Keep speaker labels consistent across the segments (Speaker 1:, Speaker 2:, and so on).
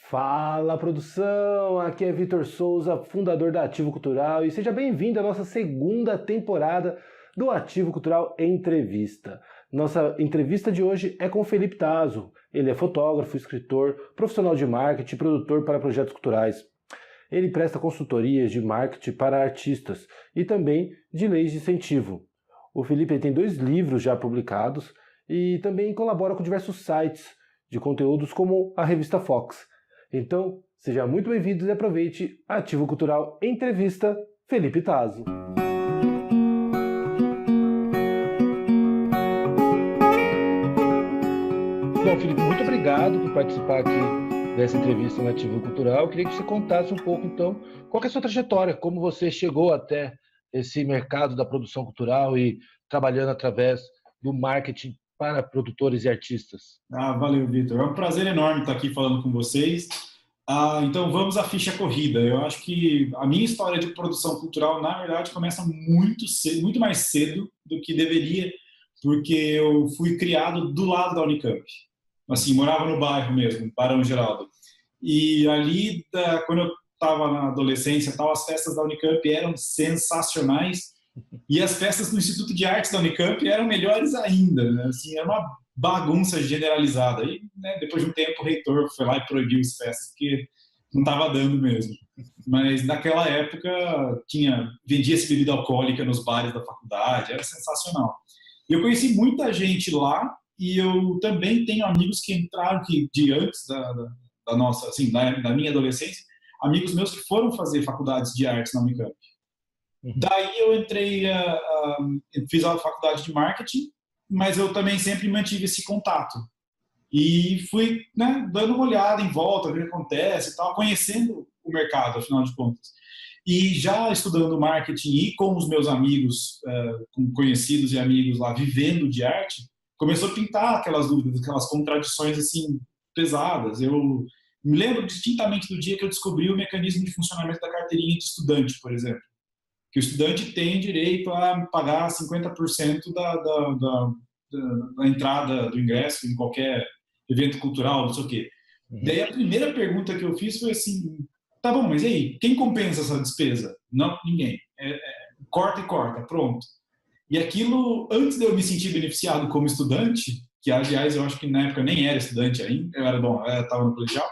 Speaker 1: Fala, produção! Aqui é Vitor Souza, fundador da Ativo Cultural, e seja bem-vindo à nossa segunda temporada do Ativo Cultural Entrevista. Nossa entrevista de hoje é com Felipe Tazzo. Ele é fotógrafo, escritor, profissional de marketing e produtor para projetos culturais. Ele presta consultorias de marketing para artistas e também de leis de incentivo. O Felipe tem 2 livros já publicados e também colabora com diversos sites de conteúdos como a revista Fox. Então, seja muito bem-vindo e aproveite a Ativo Cultural Entrevista Felipe Tazzo. Bom, Felipe, muito obrigado por participar aqui dessa entrevista na Ativo Cultural. Eu queria que você contasse um pouco, então, qual que é a sua trajetória, como você chegou até esse mercado da produção cultural e trabalhando através do marketing para produtores e artistas.
Speaker 2: Valeu, Vitor. É um prazer enorme estar aqui falando com vocês. Então, vamos à ficha corrida. Eu acho que a minha história de produção cultural, na verdade, começa muito cedo, muito mais cedo do que deveria, porque eu fui criado do lado da Unicamp. Assim, morava no bairro mesmo, Barão Geraldo. E ali, quando eu estava na adolescência, as festas da Unicamp eram sensacionais. E as festas no Instituto de Artes da Unicamp eram melhores ainda, né? Assim, era uma bagunça generalizada. E, né, depois de um tempo, o reitor foi lá e proibiu as festas, porque não estava dando mesmo. Mas naquela época vendia-se bebida alcoólica nos bares da faculdade, era sensacional. E eu conheci muita gente lá, e eu também tenho amigos que entraram de antes da nossa, assim, da minha adolescência, amigos meus que foram fazer faculdades de artes na Unicamp. Daí eu entrei, fiz a faculdade de marketing, mas eu também sempre mantive esse contato. E fui, né, dando uma olhada em volta, vendo o que acontece e tal, conhecendo o mercado, afinal de contas. E já estudando marketing e com os meus amigos, com conhecidos e amigos lá, vivendo de arte, começou a pintar aquelas dúvidas, aquelas contradições assim, pesadas. Eu me lembro distintamente do dia que eu descobri o mecanismo de funcionamento da carteirinha de estudante, por exemplo. Que o estudante tem direito a pagar 50% da entrada do ingresso em qualquer evento cultural, não sei o quê. Daí a primeira pergunta que eu fiz foi assim, tá bom, mas e aí, quem compensa essa despesa? Não, ninguém. Corta e corta, pronto. E aquilo, antes de eu me sentir beneficiado como estudante, que aliás eu acho que na época eu nem era estudante ainda, eu estava no colegial,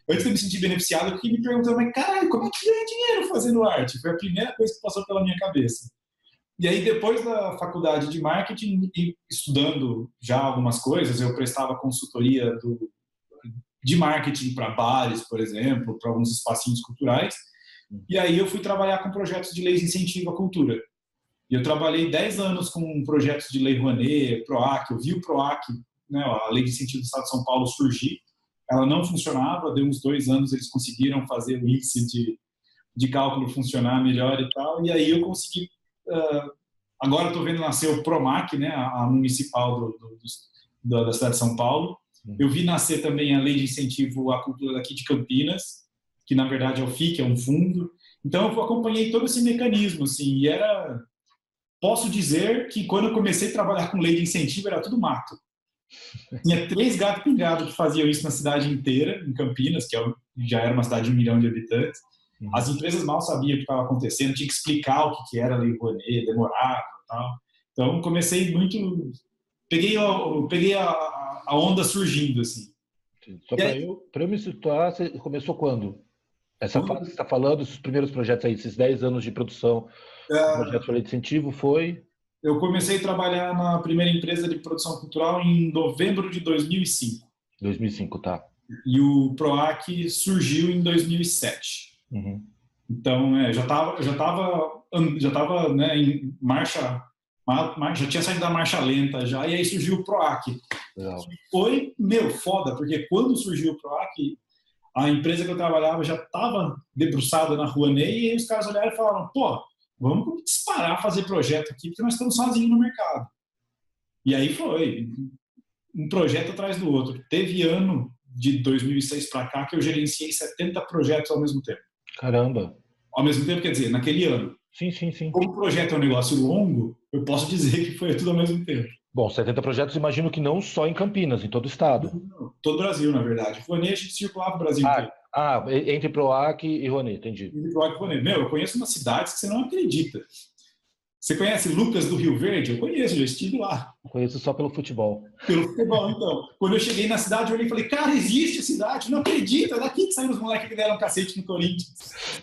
Speaker 2: antes de eu me sentir beneficiado, eu fiquei me perguntando, mas caralho, como é que ganha dinheiro fazendo arte? Foi a primeira coisa que passou pela minha cabeça. E aí, depois da faculdade de marketing, e estudando já algumas coisas, eu prestava consultoria de marketing para bares, por exemplo, para alguns espacinhos culturais, e aí eu fui trabalhar com projetos de leis de incentivo à cultura. E eu trabalhei 10 anos com projetos de Lei Rouanet, PROAC, eu vi o PROAC, né, a Lei de Incentivo do Estado de São Paulo surgir. Ela não funcionava, deu uns 2 anos eles conseguiram fazer o índice de cálculo funcionar melhor e tal, e aí eu consegui, agora estou vendo nascer o PROMAC, né, a municipal da cidade de São Paulo. Eu vi nascer também a Lei de Incentivo à Cultura daqui de Campinas, que na verdade é o FIC, é um fundo. Então eu acompanhei todo esse mecanismo, assim, e posso dizer que quando eu comecei a trabalhar com lei de incentivo era tudo mato. Tinha 3 gatos pingados que faziam isso na cidade inteira, em Campinas, que já era uma cidade de 1 milhão de habitantes. As empresas mal sabiam o que estava acontecendo, tinha que explicar o que era a Lei Rouanet, demorava e tal. Então, comecei muito... Peguei a onda surgindo, assim.
Speaker 1: Só para eu me situar, você começou quando? Essa fase que você está falando, esses primeiros projetos aí, esses 10 anos de produção, projeto de lei de incentivo, foi...
Speaker 2: Eu comecei a trabalhar na primeira empresa de produção cultural em novembro de 2005.
Speaker 1: 2005, tá.
Speaker 2: E o PROAC surgiu em 2007. Então, já estava né, em marcha, já tinha saído da marcha lenta já, e aí surgiu o PROAC. Foi, foda, porque quando surgiu o PROAC, a empresa que eu trabalhava já estava debruçada na Rouanet, e aí os caras olharam e falaram, pô, vamos disparar, fazer projeto aqui, porque nós estamos sozinhos no mercado. E aí foi, um projeto atrás do outro. Teve ano de 2006 para cá que eu gerenciei 70 projetos ao mesmo tempo.
Speaker 1: Caramba!
Speaker 2: Ao mesmo tempo, quer dizer, naquele ano.
Speaker 1: Sim, sim, sim.
Speaker 2: Como o projeto é um negócio longo, eu posso dizer que foi tudo ao mesmo tempo.
Speaker 1: Bom, 70 projetos, imagino que não só em Campinas, em todo o estado.
Speaker 2: Todo o Brasil, na verdade. Rouanet, a gente circulava o Brasil inteiro.
Speaker 1: Ah, entre Proac e Rouanet, entendi.
Speaker 2: Entre Proac e Rouanet. Meu, eu conheço umas cidades que você não acredita. Você conhece Lucas do Rio Verde? Eu conheço, já estive lá.
Speaker 1: Conheço só pelo futebol.
Speaker 2: Pelo futebol, então. Quando eu cheguei na cidade, eu olhei e falei, cara, existe a cidade, não acredito, é daqui que saíram os moleques que deram um cacete no Corinthians.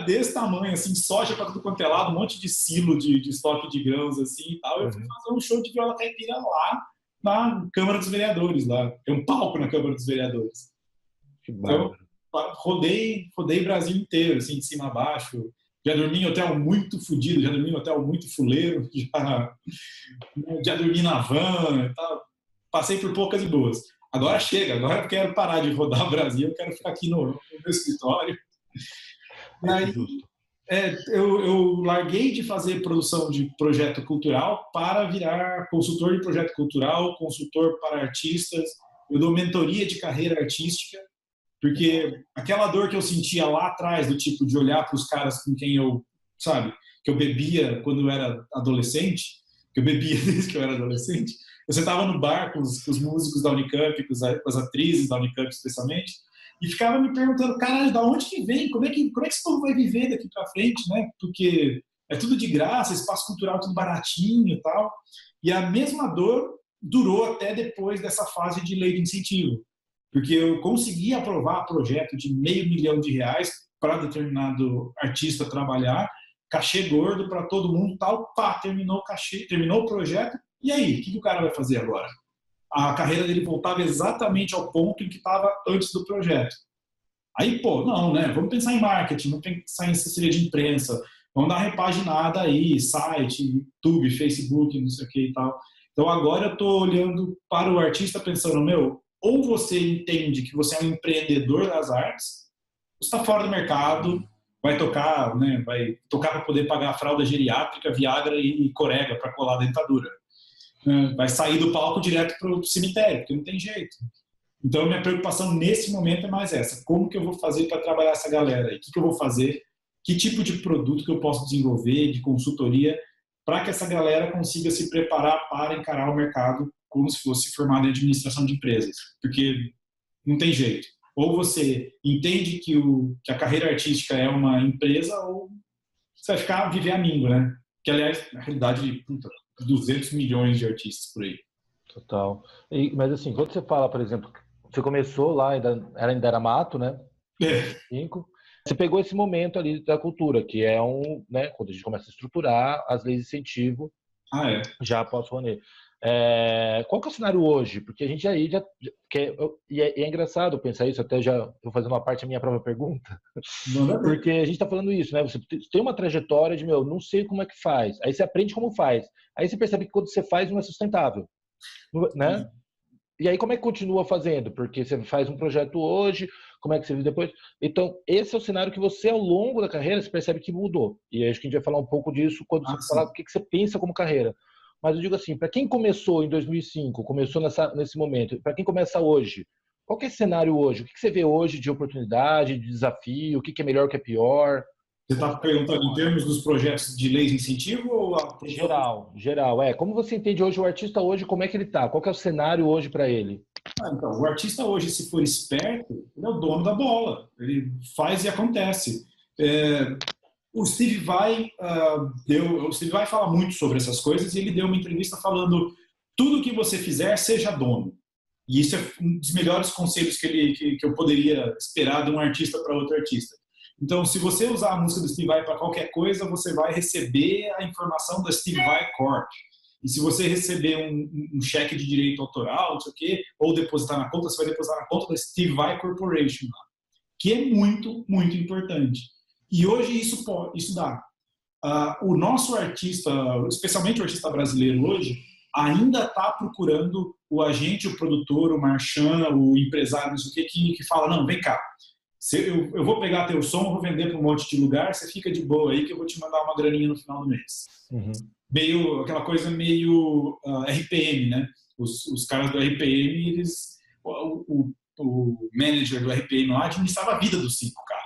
Speaker 2: Desse tamanho, assim, soja para tudo quanto é lado, um monte de silo de estoque de grãos, assim, e tal. Eu fui fazer um show de viola caipira lá na Câmara dos Vereadores, lá. Tem um palco na Câmara dos Vereadores.
Speaker 1: Que bárbaro.
Speaker 2: Então, rodei o Brasil inteiro, assim, de cima a baixo. Já dormi em hotel muito fodido, já dormi em hotel muito fuleiro, já dormi na van e tal. Passei por poucas e boas. Agora chega, agora eu quero parar de rodar o Brasil, eu quero ficar aqui no meu escritório. E aí, eu larguei de fazer produção de projeto cultural para virar consultor de projeto cultural, consultor para artistas. Eu dou mentoria de carreira artística, porque aquela dor que eu sentia lá atrás, do tipo de olhar para os caras com quem eu, sabe, que eu bebia quando eu era adolescente, que eu bebia desde que eu era adolescente, eu sentava no bar com os músicos da Unicamp, com as atrizes da Unicamp especialmente, e ficava me perguntando, caralho, da onde que vem? Como é que esse povo vai viver daqui para frente, né? Porque é tudo de graça, espaço cultural tudo baratinho e tal. E a mesma dor durou até depois dessa fase de lei de incentivo, porque eu consegui aprovar projeto de R$500 mil para determinado artista trabalhar, cachê gordo para todo mundo, tal, pá, terminou o cachê, terminou o projeto, e aí, o que o cara vai fazer agora? A carreira dele voltava exatamente ao ponto em que estava antes do projeto. Aí, pô, não, né? Vamos pensar em marketing, vamos pensar em assessoria de imprensa, vamos dar uma repaginada aí, site, YouTube, Facebook, não sei o que e tal. Então agora eu estou olhando para o artista pensando, meu, ou você entende que você é um empreendedor das artes, você está fora do mercado, vai tocar, né? Vai tocar para poder pagar a fralda geriátrica, Viagra e Corega para colar a dentadura. Vai sair do palco direto para o cemitério, porque não tem jeito. Então, minha preocupação nesse momento é mais essa. Como que eu vou fazer para trabalhar essa galera? O que eu vou fazer? Que tipo de produto que eu posso desenvolver, de consultoria, para que essa galera consiga se preparar para encarar o mercado como se fosse formado em administração de empresas? Porque não tem jeito. Ou você entende que a carreira artística é uma empresa, ou você vai ficar viver amigo, né? Que, aliás, na realidade, 200 milhões de artistas por aí.
Speaker 1: Total. Mas assim, quando você fala, por exemplo, você começou lá, ainda era mato, né? Você pegou esse momento ali da cultura, que é né, quando a gente começa a estruturar as leis de incentivo, já após o Rouanet. Qual que é o cenário hoje? Porque a gente é engraçado pensar isso, até já vou fazendo uma parte da minha própria pergunta, porque a gente está falando isso, né? Você tem uma trajetória de, não sei como é que faz, aí você aprende como faz, aí você percebe que quando você faz não é sustentável, né? E aí como é que continua fazendo? Porque você faz um projeto hoje, como é que você vive depois? Então, esse é o cenário que você, ao longo da carreira, você percebe que mudou. E acho que a gente vai falar um pouco disso quando você falar o que você pensa como carreira. Mas eu digo assim, para quem começou em 2005, começou nesse momento, para quem começa hoje, qual que é esse cenário hoje? O que você vê hoje de oportunidade, de desafio? O que é melhor, o que é pior?
Speaker 2: Você está perguntando em termos dos projetos de leis de incentivo ou
Speaker 1: Geral. Como você entende hoje o artista hoje, como é que ele está? Qual que é o cenário hoje para ele?
Speaker 2: Então, o artista hoje, se for esperto, ele é o dono da bola. Ele faz e acontece. O Steve Vai fala muito sobre essas coisas e ele deu uma entrevista falando: tudo que você fizer, seja dono. E isso é um dos melhores conselhos que eu poderia esperar de um artista para outro artista. Então, se você usar a música do Steve Vai para qualquer coisa, você vai receber a informação da Steve Vai Corp. E se você receber um cheque de direito autoral, não sei o quê, ou depositar na conta, você vai depositar na conta da Steve Vai Corporation, que é muito, muito importante. E hoje isso dá. O nosso artista, especialmente o artista brasileiro hoje, ainda está procurando o agente, o produtor, o marchand, o empresário, não sei o quê, que fala: não, vem cá, eu vou pegar teu som, vou vender para um monte de lugar, você fica de boa aí que eu vou te mandar uma graninha no final do mês. Meio, aquela coisa meio RPM, né? Os caras do RPM, o manager do RPM lá administrava a vida dos 5 caras.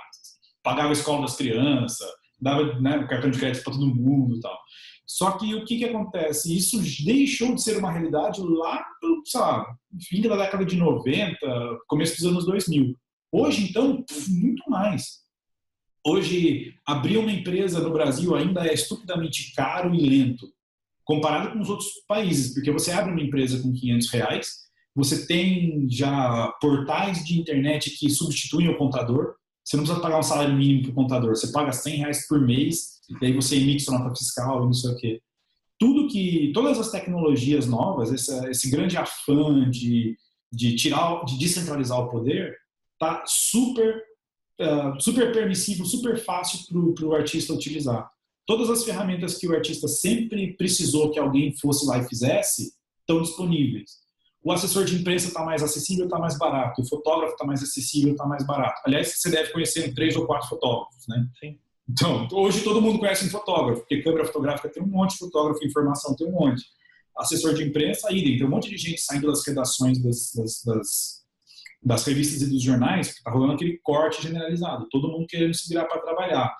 Speaker 2: Pagava a escola das crianças, dava, né, o cartão de crédito para todo mundo e tal. Só que o que acontece? Isso deixou de ser uma realidade lá, sei lá, fim da década de 90, começo dos anos 2000. Hoje, então, muito mais. Hoje, abrir uma empresa no Brasil ainda é estupidamente caro e lento, comparado com os outros países, porque você abre uma empresa com R$ 500, você tem já portais de internet que substituem o contador, você não precisa pagar um salário mínimo para o contador, você paga R$ 100 por mês, e aí você emite sua nota fiscal, não sei o quê. Todas as tecnologias novas, esse grande afã de descentralizar o poder, está super permissível, super fácil para o artista utilizar. Todas as ferramentas que o artista sempre precisou que alguém fosse lá e fizesse estão disponíveis. O assessor de imprensa está mais acessível, está mais barato. O fotógrafo está mais acessível, está mais barato. Aliás, você deve conhecer 3 ou 4 fotógrafos, né?
Speaker 1: Sim.
Speaker 2: Então, hoje todo mundo conhece um fotógrafo, porque câmera fotográfica tem um monte, fotógrafo, informação tem um monte. Assessor de imprensa, idem. Tem um monte de gente saindo das redações das revistas e dos jornais, porque está rolando aquele corte generalizado. Todo mundo querendo se virar para trabalhar.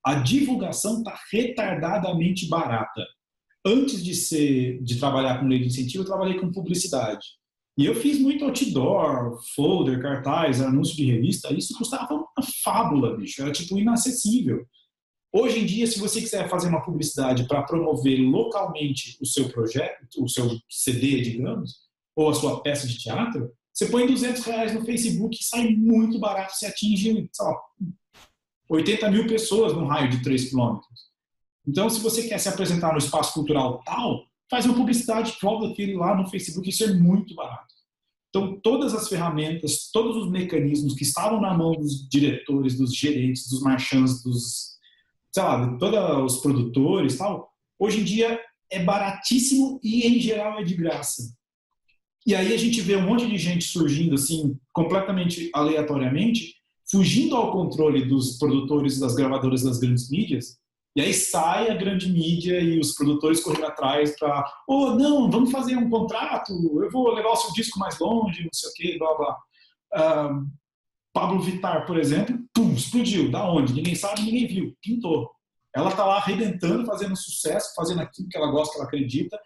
Speaker 2: A divulgação está retardadamente barata. Antes de trabalhar com lei de incentivo, eu trabalhei com publicidade. E eu fiz muito outdoor, folder, cartaz, anúncio de revista. Isso custava uma fábula, bicho. Era tipo inacessível. Hoje em dia, se você quiser fazer uma publicidade para promover localmente o seu projeto, o seu CD, digamos, ou a sua peça de teatro, você põe R$ 200 no Facebook e sai muito barato. Você atinge, sei lá, 80 mil pessoas num raio de 3 quilômetros. Então, se você quer se apresentar no espaço cultural tal, faz uma publicidade, volta aquele lá no Facebook, isso é muito barato. Então, todas as ferramentas, todos os mecanismos que estavam na mão dos diretores, dos gerentes, dos marchands, sei lá, de todos os produtores tal, hoje em dia é baratíssimo e, em geral, é de graça. E aí a gente vê um monte de gente surgindo, assim, completamente aleatoriamente, fugindo ao controle dos produtores, das gravadoras, das grandes mídias. E aí sai a grande mídia e os produtores correndo atrás para, não, vamos fazer um contrato, eu vou levar o seu disco mais longe, não sei o quê, blá, blá. Pablo Vittar, por exemplo, pum, explodiu. Da onde? Ninguém sabe, ninguém viu. Pintou. Ela tá lá arrebentando, fazendo sucesso, fazendo aquilo que ela gosta, que ela acredita,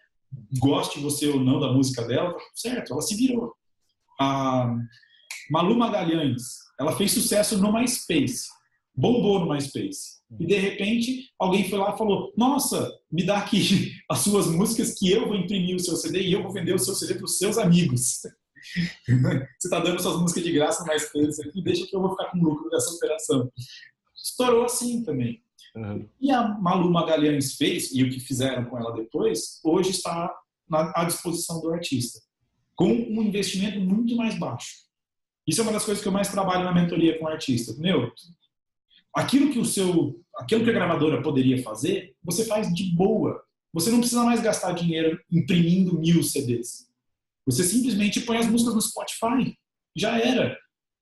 Speaker 2: goste você ou não da música dela, tá certo, ela se virou. A Malu Magalhães, ela fez sucesso no MySpace, bombou no MySpace. E, de repente, alguém foi lá e falou, nossa, me dá aqui as suas músicas que eu vou imprimir o seu CD e eu vou vender o seu CD para os seus amigos. Você está dando suas músicas de graça no MySpace aqui, deixa que eu vou ficar com lucro dessa operação. Estourou assim também. Uhum. E a Malu Magalhães fez, e o que fizeram com ela depois, hoje está à disposição do artista, com um investimento muito mais baixo. Isso é uma das coisas que eu mais trabalho na mentoria com o artista. Aquilo que a gravadora poderia fazer, você faz de boa. Você não precisa mais gastar dinheiro imprimindo 1000 CDs. Você simplesmente põe as músicas no Spotify. Já era.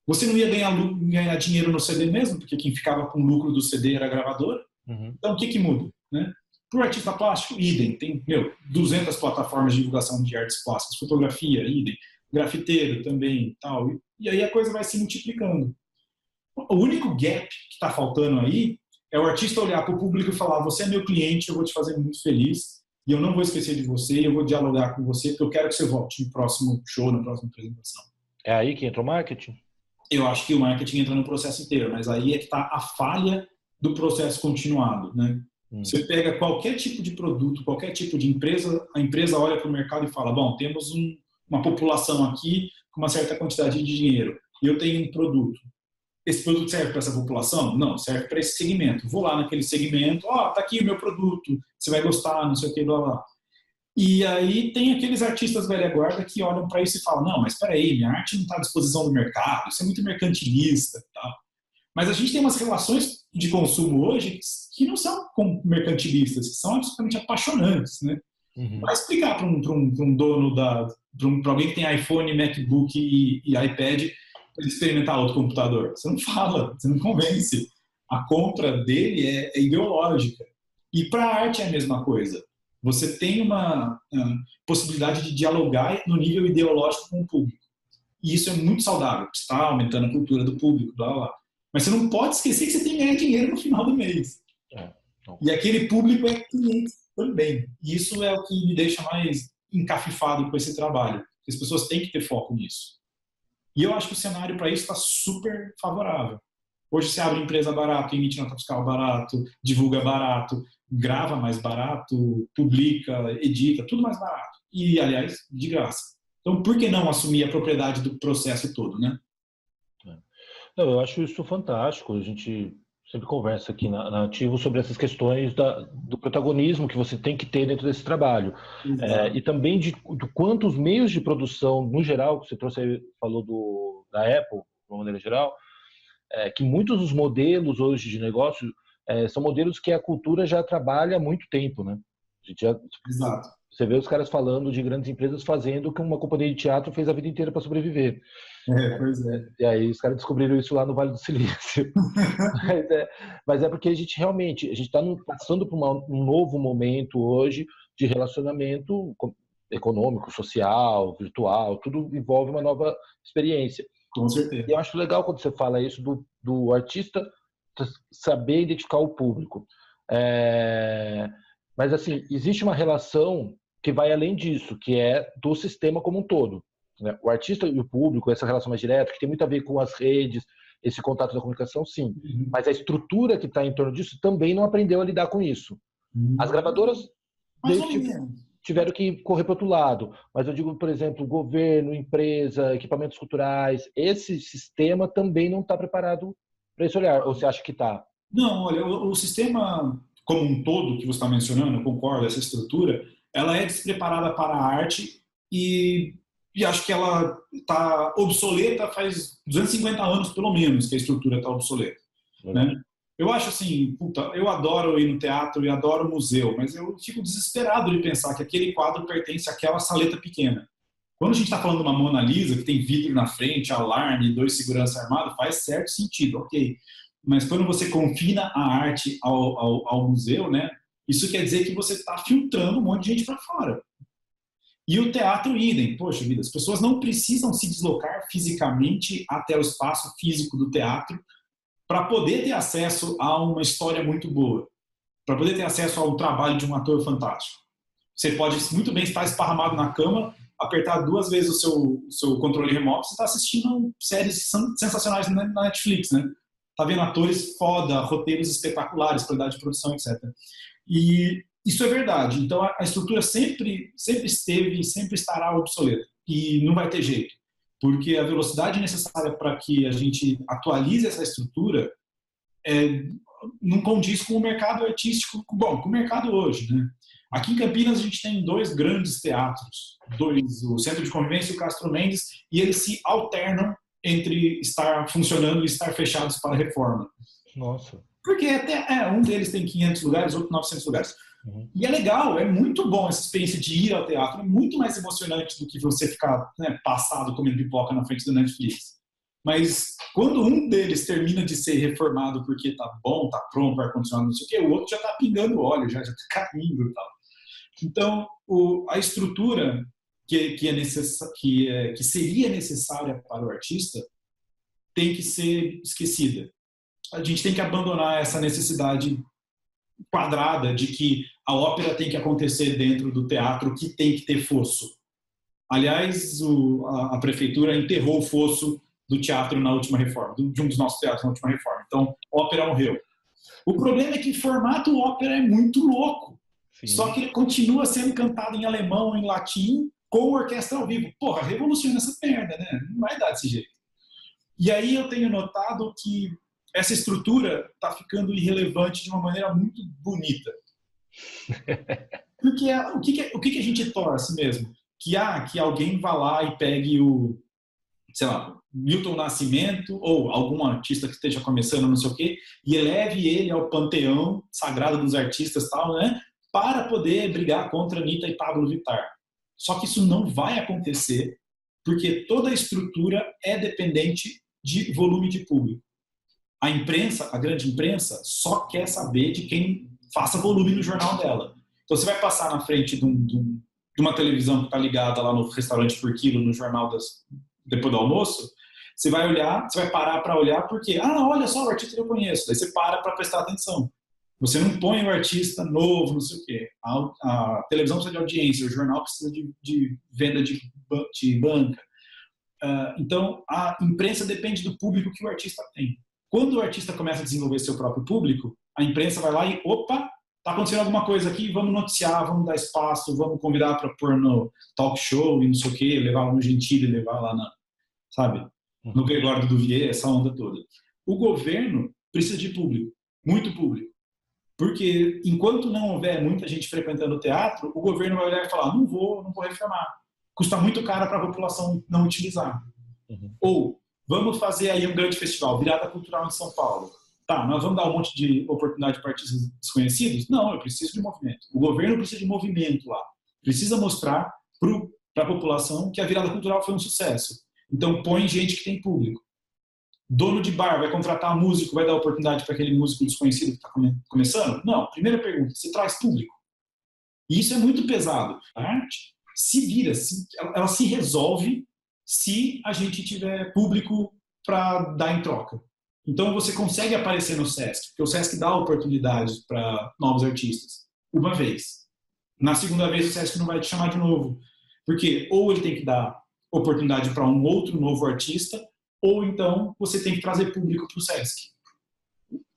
Speaker 2: Você não ia ganhar dinheiro no CD mesmo, porque quem ficava com o lucro do CD era a gravadora. Uhum. Então, o que muda? Né? Para o artista plástico, idem. Tem 200 plataformas de divulgação de artes plásticas. Fotografia, idem. Grafiteiro também. Tal. E aí a coisa vai se multiplicando. O único gap que está faltando aí é o artista olhar para o público e falar, você é meu cliente, eu vou te fazer muito feliz e eu não vou esquecer de você, eu vou dialogar com você porque eu quero que você volte no próximo show, na próxima apresentação.
Speaker 1: É aí que entra o marketing?
Speaker 2: Eu acho que o marketing entra no processo inteiro, mas aí é que está a falha do processo continuado. Né? Você pega qualquer tipo de produto, qualquer tipo de empresa, a empresa olha para o mercado e fala, bom, temos uma população aqui com uma certa quantidade de dinheiro e eu tenho um produto. Esse produto serve para essa população? Não, serve para esse segmento. Vou lá naquele segmento, tá aqui o meu produto, você vai gostar, não sei o que, blá, blá. E aí tem aqueles artistas velha guarda que olham para isso e falam, não, mas espera aí, minha arte não está à disposição do mercado, isso é muito mercantilista e tal. Mas a gente tem umas relações de consumo hoje que não são mercantilistas, que são absolutamente apaixonantes, né? Uhum. Vai explicar para um dono, para alguém que tem iPhone, MacBook e iPad, para experimentar outro computador. Você não fala, você não convence. A compra dele é ideológica. E para a arte é a mesma coisa. Você tem uma possibilidade de dialogar no nível ideológico com o público. E isso é muito saudável, está aumentando a cultura do público, blá, blá. Mas você não pode esquecer que você tem que ganhar dinheiro no final do mês. E aquele público é cliente também. E isso é o que me deixa mais encafifado com esse trabalho. As pessoas têm que ter foco nisso. E eu acho que o cenário para isso está super favorável. Hoje você abre empresa barato, emite nota fiscal barato, divulga barato, grava mais barato, publica, edita, tudo mais barato. E, aliás, de graça. Então, por que não assumir a propriedade do processo todo, né?
Speaker 3: Não, eu acho isso fantástico. A gente sempre conversa aqui na Ativo sobre essas questões do protagonismo que você tem que ter dentro desse trabalho. E também de quanto os meios de produção, no geral, que você trouxe aí, falou da Apple, de uma maneira geral, que muitos dos modelos hoje de negócio são modelos que a cultura já trabalha há muito tempo, né? A gente já,
Speaker 2: Exato.
Speaker 3: você vê os caras falando de grandes empresas fazendo o que uma companhia de teatro fez a vida inteira para sobreviver.
Speaker 2: Pois é.
Speaker 3: E aí os caras descobriram isso lá no Vale do Silício. mas é porque a gente realmente, a gente está passando por um novo momento hoje de relacionamento econômico, social, virtual, tudo envolve uma nova experiência.
Speaker 2: Com certeza.
Speaker 3: E eu acho legal quando você fala isso do artista saber identificar o público. Mas assim, existe uma relação que vai além disso, que é do sistema como um todo, né? O artista e o público, essa relação mais direta, que tem muito a ver com as redes, esse contato da comunicação, sim. Mas a estrutura que está em torno disso também não aprendeu a lidar com isso. As gravadoras tiveram que correr para o outro lado. Mas eu digo, por exemplo, governo, empresa, equipamentos culturais, esse sistema também não está preparado para esse olhar. Ou você acha que está?
Speaker 2: Não, olha, o sistema como um todo que você está mencionando, eu concordo, essa estrutura, ela é despreparada para a arte e acho que ela está obsoleta faz 250 anos, pelo menos, que a estrutura está obsoleta. Né? Eu acho assim, eu adoro ir no teatro e adoro museu, mas eu fico desesperado de pensar que aquele quadro pertence àquela saleta pequena. Quando a gente está falando de uma Mona Lisa, que tem vidro na frente, alarme, 2 seguranças armados, faz certo sentido, ok. Mas quando você confina a arte ao museu, né, isso quer dizer que você está filtrando um monte de gente para fora. E o teatro, idem. Poxa vida, as pessoas não precisam se deslocar fisicamente até o espaço físico do teatro para poder ter acesso a uma história muito boa, para poder ter acesso ao trabalho de um ator fantástico. Você pode muito bem estar esparramado na cama, apertar 2 vezes o seu controle remoto, você está assistindo séries sensacionais na Netflix, né? Tá vendo atores foda, roteiros espetaculares, qualidade de produção, etc. E isso é verdade. Então a estrutura sempre esteve e sempre estará obsoleta. E não vai ter jeito. Porque a velocidade necessária para que a gente atualize essa estrutura não condiz com o mercado artístico, com o mercado hoje, né? Aqui em Campinas a gente tem 2 grandes teatros, o Centro de Convivência e o Castro Mendes, e eles se alternam entre estar funcionando e estar fechados para reforma.
Speaker 3: Nossa.
Speaker 2: Porque até um deles tem 500 lugares, outro 900 lugares. E é legal, é muito bom essa experiência de ir ao teatro, é muito mais emocionante do que você ficar, né, passado comendo pipoca na frente do Netflix. Mas quando um deles termina de ser reformado porque tá bom, tá pronto, ar-condicionado, não sei o quê, o outro já tá pingando óleo, já tá caindo e tal. Então, a estrutura que seria necessária para o artista tem que ser esquecida. A gente tem que abandonar essa necessidade quadrada de que a ópera tem que acontecer dentro do teatro, que tem que ter fosso. Aliás, a prefeitura enterrou o fosso do teatro na última reforma, de um dos nossos teatros na última reforma. Então, ópera morreu. O problema é que o formato ópera é muito louco. Sim. Só que ele continua sendo cantado em alemão ou em latim com orquestra ao vivo. Porra, revoluciona essa merda, né? Não vai dar desse jeito. E aí eu tenho notado que essa estrutura está ficando irrelevante de uma maneira muito bonita. Porque o que a gente torce mesmo? Que alguém vá lá e pegue sei lá, Milton Nascimento ou algum artista que esteja começando, não sei o quê, e eleve ele ao panteão sagrado dos artistas, tal, né? Para poder brigar contra Anitta e Pablo Vittar. Só que isso não vai acontecer porque toda a estrutura é dependente de volume de público. A imprensa, a grande imprensa, só quer saber de quem faça volume no jornal dela. Então você vai passar na frente de uma televisão que está ligada lá no restaurante por quilo, no jornal depois do almoço, você vai olhar, você vai parar para olhar porque, olha só, o artista que eu conheço. Daí você para prestar atenção. Você não põe o artista novo, não sei o quê. A televisão precisa de audiência, o jornal precisa de venda de banca. Então, a imprensa depende do público que o artista tem. Quando o artista começa a desenvolver seu próprio público, a imprensa vai lá e, opa, está acontecendo alguma coisa aqui, vamos noticiar, vamos dar espaço, vamos convidar para pôr no talk show e não sei o quê, levar lá no Gentili, levar lá sabe, no Gregório do Duvier, essa onda toda. O governo precisa de público, muito público. Porque enquanto não houver muita gente frequentando o teatro, o governo vai olhar e falar, não vou reformar. Custa muito caro para a população não utilizar. Ou, vamos fazer aí um grande festival, Virada Cultural em São Paulo. Tá, nós vamos dar um monte de oportunidade para artistas desconhecidos? Não, eu preciso de movimento. O governo precisa de movimento lá. Precisa mostrar para a população que a virada cultural foi um sucesso. Então, põe gente que tem público. Dono de bar vai contratar músico, vai dar oportunidade para aquele músico desconhecido que está começando? Não. Primeira pergunta, você traz público. E isso é muito pesado. A arte se vira, ela se resolve se a gente tiver público para dar em troca. Então você consegue aparecer no Sesc, porque o Sesc dá oportunidades para novos artistas. Uma vez. Na segunda vez o Sesc não vai te chamar de novo. Porque ou ele tem que dar oportunidade para um outro novo artista, ou então você tem que trazer público para o Sesc.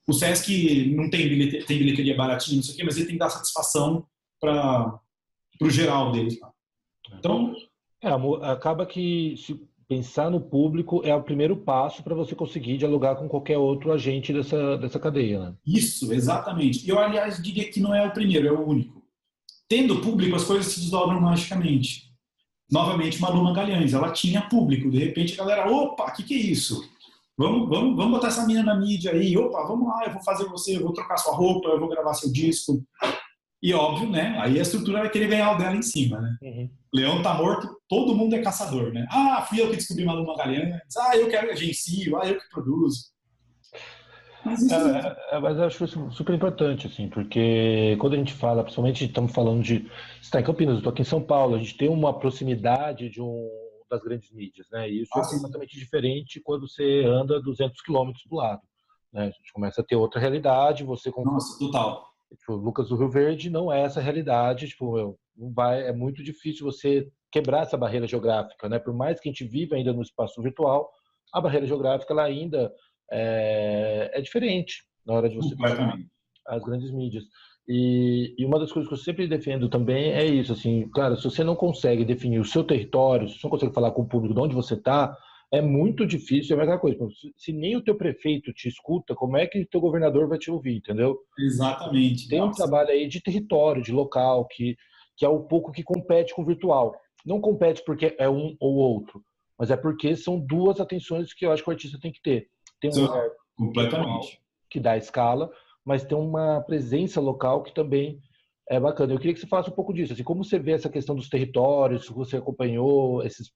Speaker 2: O Sesc não tem bilheteria baratinha, não sei o quê, mas ele tem que dar satisfação para o geral deles. Então,
Speaker 3: acaba que se pensar no público é o primeiro passo para você conseguir dialogar com qualquer outro agente dessa cadeia, né?
Speaker 2: Isso, exatamente. Eu, aliás, diria que não é o primeiro, é o único. Tendo público, as coisas se desdobram magicamente. Novamente, Malu Magalhães, ela tinha público. De repente, a galera, opa, o que é isso? Vamos botar essa menina na mídia aí. Opa, vamos lá, eu vou fazer você, eu vou trocar sua roupa, eu vou gravar seu disco. E óbvio, né? Aí a estrutura vai querer ganhar o dela em cima, né? Leão tá morto, todo mundo é caçador, né? Ah, fui eu que descobri Malu Magalhães. Ah, eu que agencio, eu que produzo.
Speaker 3: Mas eu acho isso super importante, assim, porque quando a gente fala, principalmente estamos falando de... Você está em Campinas, eu estou aqui em São Paulo, a gente tem uma proximidade das grandes mídias, né? E isso é completamente diferente quando você anda 200 quilômetros do lado, né? A gente começa a ter outra realidade, você...
Speaker 2: Nossa, total.
Speaker 3: Tipo, Lucas do Rio Verde não é essa realidade, tipo, é muito difícil você quebrar essa barreira geográfica, né? Por mais que a gente viva ainda no espaço virtual, a barreira geográfica ela ainda é diferente na hora de você pegar as grandes mídias. E uma das coisas que eu sempre defendo também é isso, assim, cara, se você não consegue definir o seu território, se você não consegue falar com o público de onde você está, é muito difícil, é a mesma coisa. Se nem o teu prefeito te escuta, como é que o teu governador vai te ouvir, entendeu?
Speaker 2: Exatamente.
Speaker 3: Tem um trabalho aí de território, de local, que é um pouco que compete com o virtual. Não compete porque é um ou outro, mas é porque são duas atenções que eu acho que o artista tem que ter. Tem um lugar
Speaker 2: completamente
Speaker 3: que dá escala, mas tem uma presença local que também é bacana. Eu queria que você falasse um pouco disso, assim, como você vê essa questão dos territórios, se você acompanhou essas,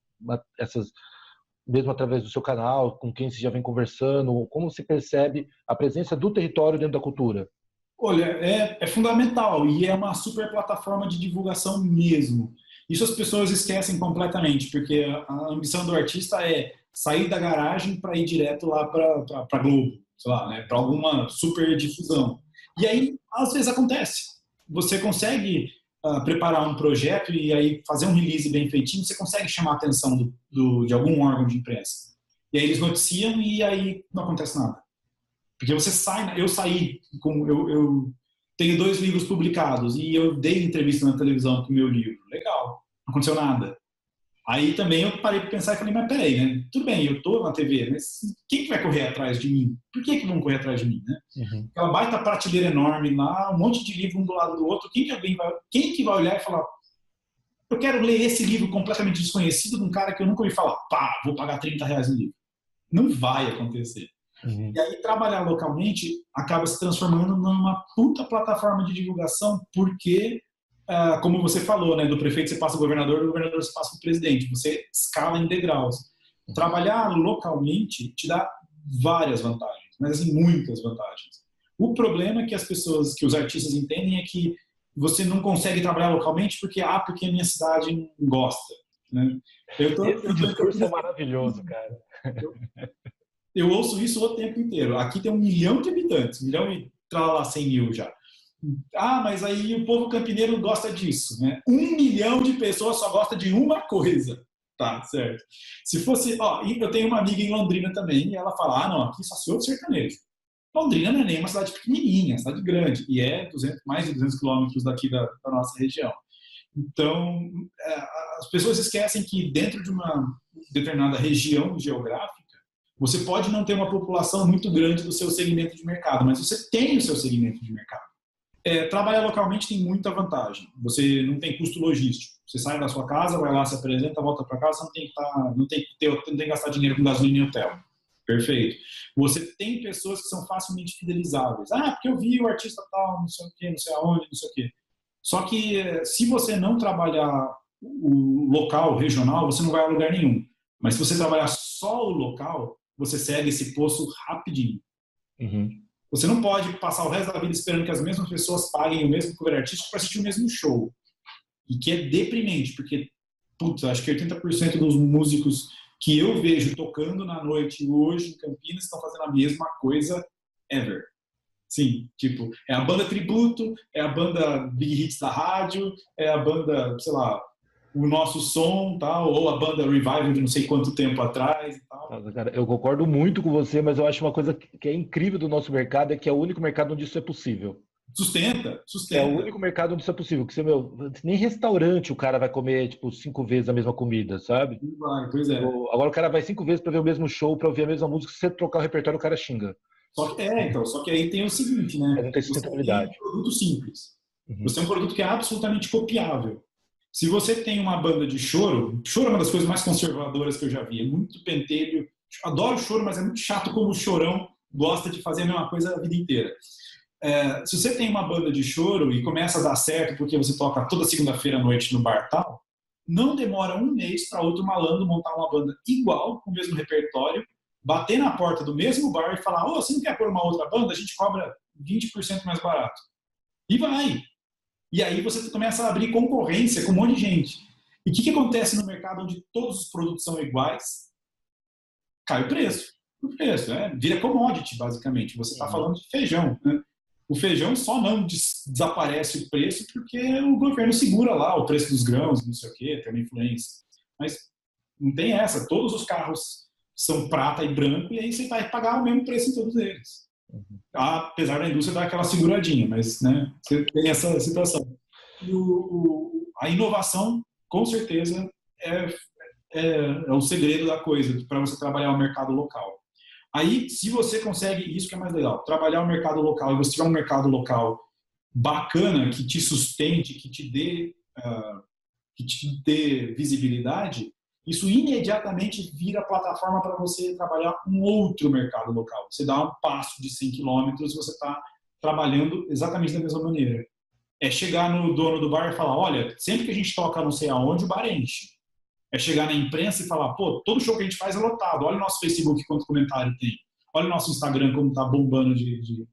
Speaker 3: mesmo através do seu canal, com quem você já vem conversando, como você percebe a presença do território dentro da cultura?
Speaker 2: Olha, é fundamental e é uma super plataforma de divulgação mesmo. Isso as pessoas esquecem completamente, porque a ambição do artista é sair da garagem para ir direto lá para Globo, sei lá, né, para alguma super difusão. E aí, às vezes acontece. Você consegue preparar um projeto e aí fazer um release bem feitinho, você consegue chamar a atenção de algum órgão de imprensa. E aí eles noticiam e aí não acontece nada. Porque você eu tenho 2 livros publicados e eu dei entrevista na televisão com o meu livro. Legal, não aconteceu nada. Aí também eu parei para pensar e falei, mas peraí, né? Tudo bem, eu estou na TV, mas quem que vai correr atrás de mim? Por que vão correr atrás de mim, né? Aquela baita prateleira enorme lá, um monte de livro um do lado do outro, quem que vai olhar e falar, eu quero ler esse livro completamente desconhecido de um cara que eu nunca ouvi falar, pá, vou pagar R$30 no livro. Não vai acontecer. E aí trabalhar localmente acaba se transformando numa puta plataforma de divulgação, porque, como você falou, né, do prefeito você passa o governador, do governador você passa o presidente, você escala em degraus. Trabalhar localmente te dá várias vantagens, mas assim, muitas vantagens. O problema é que que os artistas entendem é que você não consegue trabalhar localmente porque a minha cidade não gosta, né?
Speaker 3: Esse discurso é maravilhoso, cara.
Speaker 2: Eu ouço isso o tempo inteiro. Aqui tem 1 milhão de habitantes, 1 milhão e 100 mil já. Mas aí o povo campineiro gosta disso, né? 1 milhão de pessoas só gosta de uma coisa, Tá, certo. Se fosse, ó, eu tenho uma amiga em Londrina também, e ela fala, não, aqui só se ouve sertanejo. Londrina não é nem uma cidade pequenininha, é uma cidade grande, e é mais de 200 quilômetros daqui da nossa região. Então, as pessoas esquecem que dentro de uma determinada região geográfica, você pode não ter uma população muito grande do seu segmento de mercado, mas você tem o seu segmento de mercado. Trabalhar localmente tem muita vantagem. Você não tem custo logístico. Você sai da sua casa, vai lá, se apresenta, volta para casa, não tem que gastar dinheiro com gasolina em hotel. Perfeito. Você tem pessoas que são facilmente fidelizáveis. Porque eu vi o artista tal, não sei o quê, não sei aonde, não sei o quê. Só que se você não trabalhar o local, o regional, você não vai a lugar nenhum. Mas se você trabalhar só o local, você segue esse poço rapidinho.
Speaker 3: Uhum.
Speaker 2: Você não pode passar o resto da vida esperando que as mesmas pessoas paguem o mesmo cover artístico para assistir o mesmo show. E que é deprimente, porque, acho que 80% dos músicos que eu vejo tocando na noite hoje em Campinas estão fazendo a mesma coisa ever. Sim, tipo, é a banda tributo, é a banda Big Hits da rádio, é a banda, sei lá, o nosso som, tal, ou a banda Revival de não sei quanto tempo atrás e tal.
Speaker 3: Nossa, cara, eu concordo muito com você, mas eu acho uma coisa que é incrível do nosso mercado é que é o único mercado onde isso é possível.
Speaker 2: Sustenta.
Speaker 3: É o único mercado onde isso é possível. Que nem restaurante o cara vai comer, tipo, 5 vezes a mesma comida, sabe?
Speaker 2: Vai, pois é.
Speaker 3: Agora o cara vai 5 vezes para ver o mesmo show, para ouvir a mesma música. Se você trocar o repertório, o cara xinga.
Speaker 2: Só que aí tem o seguinte, né?
Speaker 3: Não tem sustentabilidade.
Speaker 2: Você tem um produto simples.
Speaker 3: Uhum.
Speaker 2: Você tem um produto que é absolutamente copiável. Se você tem uma banda de choro é uma das coisas mais conservadoras que eu já vi. É muito pentelho. Adoro choro, mas é muito chato como o chorão gosta de fazer a mesma coisa a vida inteira. Se você tem uma banda de choro e começa a dar certo porque você toca toda segunda-feira à noite no bar tal, não demora um mês para outro malandro montar uma banda igual, com o mesmo repertório, bater na porta do mesmo bar e falar, você não quer pôr uma outra banda? A gente cobra 20% mais barato. E vai. E aí você começa a abrir concorrência com um monte de gente. E o que acontece no mercado onde todos os produtos são iguais? Cai o preço. Vira commodity, basicamente. Você está falando de feijão, né? O feijão só não desaparece o preço porque o governo segura lá o preço dos grãos, não sei o quê, tem uma influência. Mas não tem essa. Todos os carros são prata e branco e aí você vai pagar o mesmo preço em todos eles. Apesar da indústria dar aquela seguradinha, mas né, você tem essa situação. E a inovação, com certeza, é o segredo da coisa para você trabalhar o mercado local. Aí, se você consegue, isso que é mais legal, trabalhar o mercado local e você tiver um mercado local bacana, que te sustente, que te dê visibilidade, isso imediatamente vira plataforma para você trabalhar um outro mercado local. Você dá um passo de 100 quilômetros e você está trabalhando exatamente da mesma maneira. É chegar no dono do bar e falar, olha, sempre que a gente toca não sei aonde, o bar enche. É chegar na imprensa e falar, todo show que a gente faz é lotado. Olha o nosso Facebook, quanto comentário tem. Olha o nosso Instagram, como está bombando de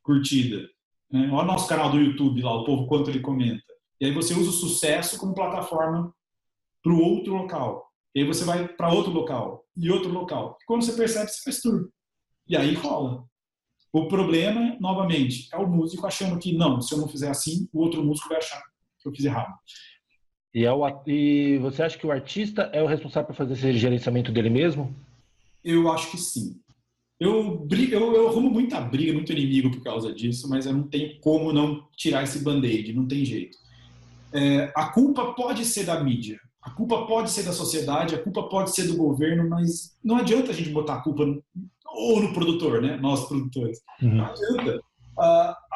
Speaker 2: curtida. Né? Olha o nosso canal do YouTube lá, o povo, quanto ele comenta. E aí você usa o sucesso como plataforma para o outro local. E aí você vai para outro local e outro local. E quando você percebe, você faz tour. E aí rola. O problema, novamente, é o músico achando que, não, se eu não fizer assim, o outro músico vai achar que eu fiz errado.
Speaker 3: E você acha que o artista é o responsável por fazer esse gerenciamento dele mesmo?
Speaker 2: Eu acho que sim. Eu arrumo muita briga, muito inimigo por causa disso, mas eu não tenho como não tirar esse band-aid, não tem jeito. A culpa pode ser da mídia, a culpa pode ser da sociedade, a culpa pode ser do governo, mas não adianta a gente botar a culpa no produtor, né? Nós produtores.
Speaker 3: Uhum.
Speaker 2: Não adianta.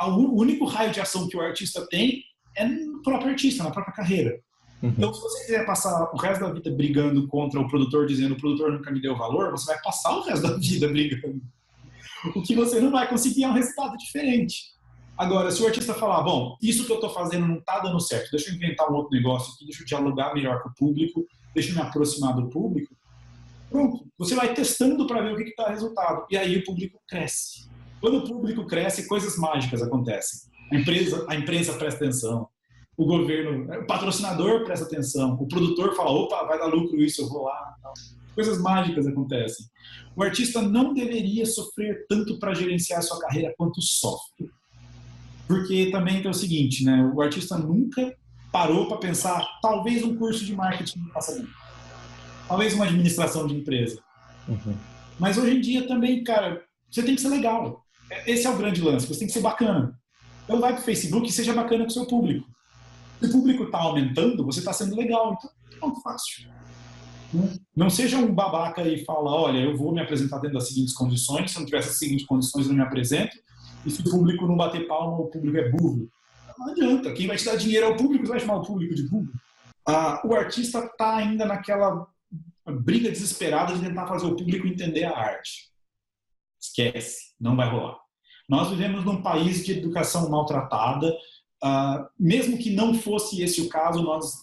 Speaker 2: O único raio de ação que o artista tem é no próprio artista, na própria carreira.
Speaker 3: Uhum.
Speaker 2: Então, se você quiser passar o resto da vida brigando contra o produtor, dizendo o produtor nunca me deu valor, você vai passar o resto da vida brigando. O que você não vai conseguir é um resultado diferente. Agora, se o artista falar, bom, isso que eu estou fazendo não está dando certo, deixa eu inventar um outro negócio aqui, deixa eu dialogar melhor com o público, deixa eu me aproximar do público, pronto, você vai testando para ver o que dá resultado. E aí o público cresce. Quando o público cresce, coisas mágicas acontecem. A imprensa presta atenção. O governo, o patrocinador presta atenção, o produtor fala, opa, vai dar lucro isso, eu vou lá. Coisas mágicas acontecem. O artista não deveria sofrer tanto para gerenciar a sua carreira quanto sofre. Porque também tem o seguinte, né? O artista nunca parou para pensar, talvez um curso de marketing não faça bem. talvez uma administração de empresa. Mas hoje em dia também, cara, você tem que ser legal. Esse é o grande lance, você tem que ser bacana. Então vai pro Facebook e seja bacana com o seu público. Se o público está aumentando, você está sendo legal. Então, é muito fácil. Não seja um babaca e fala, olha, eu vou me apresentar dentro das seguintes condições, se eu não tiver essas seguintes condições, eu não me apresento. E se o público não bater palma, o público é burro. Não adianta. Quem vai te dar dinheiro é o público, você vai chamar o público de burro. O artista está ainda naquela briga desesperada de tentar fazer o público entender a arte. Esquece, não vai rolar. Nós vivemos num país de educação maltratada. Mesmo que não fosse esse o caso, nós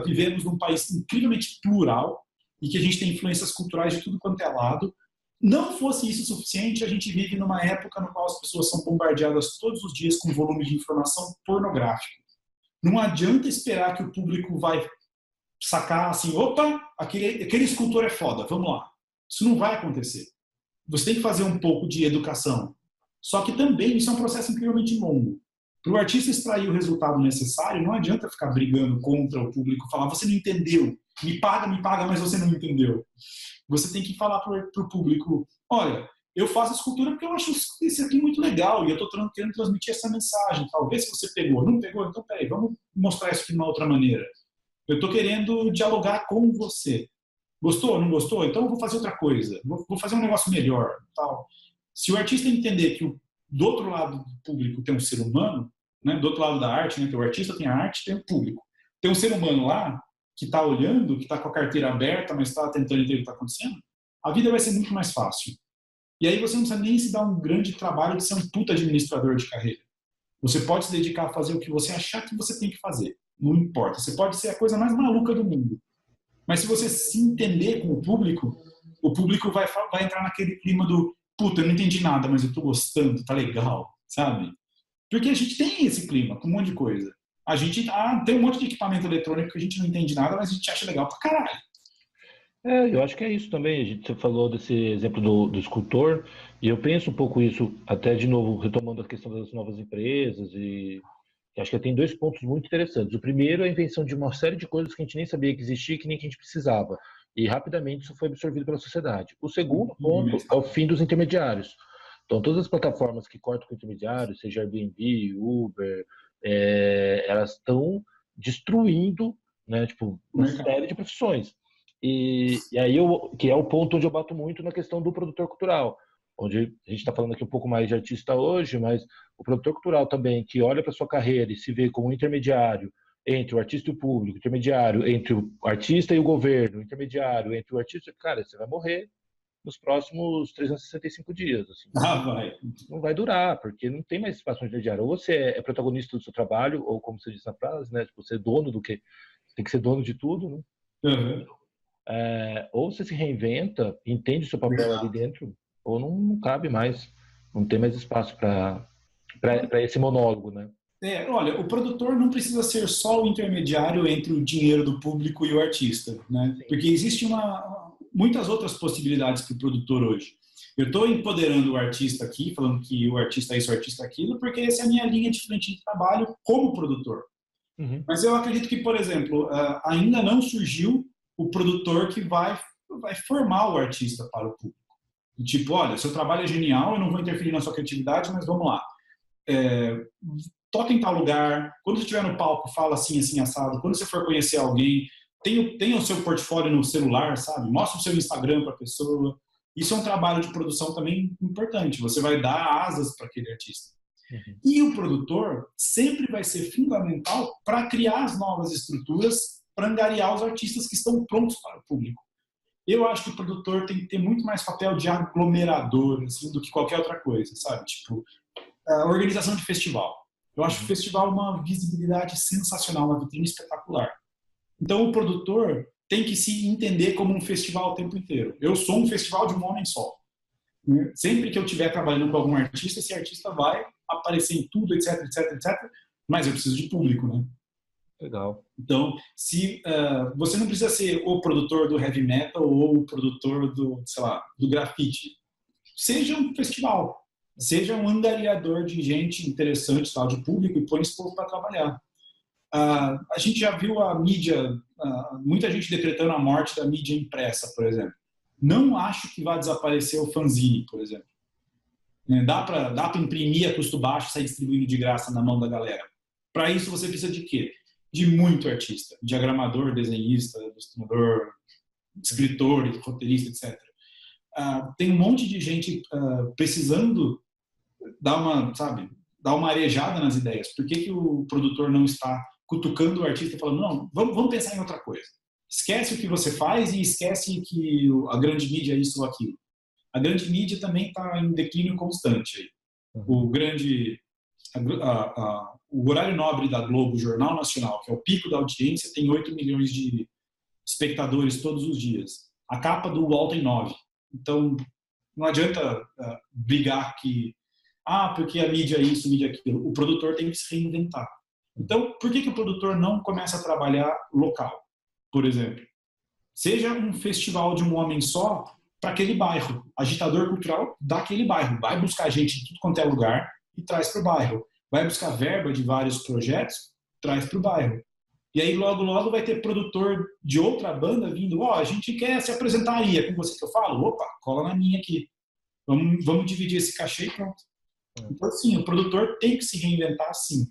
Speaker 2: vivemos num país incrivelmente plural e que a gente tem influências culturais de tudo quanto é lado. Não fosse isso suficiente, a gente vive numa época no qual as pessoas são bombardeadas todos os dias com volume de informação pornográfica. Não adianta esperar que o público vai sacar assim, opa, aquele escultor é foda, vamos lá. Isso não vai acontecer. Você tem que fazer um pouco de educação. Só que também isso é um processo incrivelmente longo. Para o artista extrair o resultado necessário, não adianta ficar brigando contra o público, falar, você não entendeu, me paga, mas você não entendeu. Você tem que falar para o público, olha, eu faço escultura porque eu acho isso aqui muito legal e eu estou querendo transmitir essa mensagem. Talvez se você pegou, não pegou, então peraí, vamos mostrar isso de uma outra maneira. Eu estou querendo dialogar com você. Gostou? Não gostou? Então eu vou fazer outra coisa. Vou fazer um negócio melhor. Tal. Se o artista entender que do outro lado do público tem um ser humano, né, do outro lado da arte, né, que o artista tem a arte, tem o público. Tem um ser humano lá que está olhando, que está com a carteira aberta, mas está tentando entender o que está acontecendo, a vida vai ser muito mais fácil. E aí você não precisa nem se dar um grande trabalho de ser um puta administrador de carreira. Você pode se dedicar a fazer o que você achar que você tem que fazer. Não importa. Você pode ser a coisa mais maluca do mundo. Mas se você se entender com o público vai entrar naquele clima do puta, eu não entendi nada, mas eu tô gostando, tá legal, sabe? Porque a gente tem esse clima com um monte de coisa. A gente tem um monte de equipamento eletrônico que a gente não entende nada, mas a gente acha legal pra caralho.
Speaker 3: Eu acho que é isso também. Você falou desse exemplo do escultor, e eu penso um pouco isso, até de novo, retomando a questão das novas empresas, e acho que tem 2 pontos muito interessantes. O primeiro é a invenção de uma série de coisas que a gente nem sabia que existia, que nem que a gente precisava. E rapidamente isso foi absorvido pela sociedade. O segundo ponto é o fim dos intermediários. Então, todas as plataformas que cortam com intermediários, seja Airbnb, Uber, elas estão destruindo, né, tipo, uma série de profissões. E aí, que é o ponto onde eu bato muito na questão do produtor cultural, onde a gente está falando aqui um pouco mais de artista hoje, mas o produtor cultural também, que olha para sua carreira e se vê como um intermediário entre o artista e o público, intermediário entre o artista e o governo, intermediário entre o artista, cara, você vai morrer nos próximos 365 dias. Assim.
Speaker 2: Vai.
Speaker 3: Não vai durar, porque não tem mais espaço intermediário. Ou você é protagonista do seu trabalho, ou como você disse na frase, né, tipo, você é dono do que... Tem que ser dono de tudo, né?
Speaker 2: Uhum.
Speaker 3: Ou você se reinventa, entende o seu papel ali dentro, ou não cabe mais. Não tem mais espaço para esse monólogo, né?
Speaker 2: Olha, o produtor não precisa ser só o intermediário entre o dinheiro do público e o artista, né? Porque existe muitas outras possibilidades para o produtor hoje. Eu estou empoderando o artista aqui, falando que o artista é isso, o artista é aquilo, porque essa é a minha linha de frente de trabalho como produtor. Uhum. Mas eu acredito que, por exemplo, ainda não surgiu o produtor que vai formar o artista para o público. Tipo, olha, seu trabalho é genial, eu não vou interferir na sua criatividade, mas vamos lá. Toca em tal lugar, quando você estiver no palco, fala assim, assim, assado. Quando você for conhecer alguém, tenha o seu portfólio no celular, sabe? Mostra o seu Instagram para a pessoa. Isso é um trabalho de produção também importante. Você vai dar asas para aquele artista. Uhum. E o produtor sempre vai ser fundamental para criar as novas estruturas, para angariar os artistas que estão prontos para o público. Eu acho que o produtor tem que ter muito mais papel de aglomerador assim, do que qualquer outra coisa, sabe? Tipo, a organização de festival. Eu acho o festival uma visibilidade sensacional, uma vitrine espetacular. Então, o produtor tem que se entender como um festival o tempo inteiro. Eu sou um festival de um homem só. Sempre que eu estiver trabalhando com algum artista, esse artista vai aparecer em tudo, etc, etc, etc. Mas eu preciso de público, né?
Speaker 3: Legal.
Speaker 2: Então, se você não precisa ser o produtor do heavy metal ou o produtor do, sei lá, do grafite. Seja um festival. Seja um angariador de gente interessante, tal, de público, e põe esse povo para trabalhar. A gente já viu a mídia, muita gente decretando a morte da mídia impressa, por exemplo. Não acho que vai desaparecer o fanzine, por exemplo. Dá para imprimir a custo baixo e sair distribuindo de graça na mão da galera. Para isso você precisa de quê? De muito artista, diagramador, desenhista, ilustrador, escritor, roteirista, etc. Tem um monte de gente precisando dar uma arejada nas ideias. Por que o produtor não está cutucando o artista e falando, não, vamos pensar em outra coisa. Esquece o que você faz e esquece que a grande mídia é isso ou aquilo. A grande mídia também está em declínio constante. O horário nobre da Globo, o Jornal Nacional, que é o pico da audiência, tem 8 milhões de espectadores todos os dias. A capa do UOL tem 9. Então, não adianta brigar que porque a mídia é isso, a mídia é aquilo. O produtor tem que se reinventar. Então, por que o produtor não começa a trabalhar local? Por exemplo, seja um festival de um homem só para aquele bairro, agitador cultural daquele bairro. Vai buscar gente de tudo quanto é lugar e traz para o bairro. Vai buscar verba de vários projetos, traz para o bairro. E aí, logo, logo, vai ter produtor de outra banda vindo. A gente quer se apresentar aí. É com você que eu falo? Opa, cola na minha aqui. Vamos dividir esse cachê e pronto. Então, sim, o produtor tem que se reinventar, sim.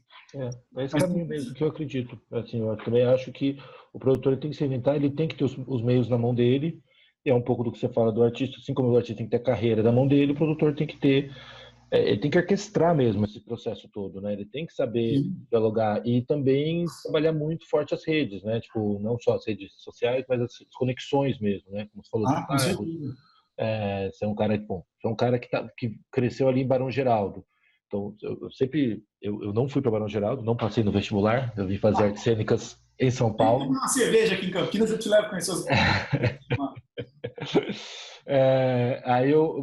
Speaker 3: É esse caminho mesmo que eu acredito. Assim, eu também acho que o produtor tem que se reinventar, ele tem que ter os meios na mão dele. E é um pouco do que você fala do artista. Assim como o artista tem que ter a carreira na mão dele, o produtor tem que ter... ele tem que orquestrar mesmo esse processo todo, né? Ele tem que saber dialogar e também trabalhar muito forte as redes, né? Tipo, não só as redes sociais, mas as conexões mesmo, né? Como você falou,
Speaker 2: com certeza.
Speaker 3: Você é um cara, bom, você é um cara que cresceu ali em Barão Geraldo. Então, eu não fui para Barão Geraldo, não passei no vestibular, eu vim fazer artes cênicas em São Paulo.
Speaker 2: Uma cerveja aqui em Campinas, eu te levo a conhecer os...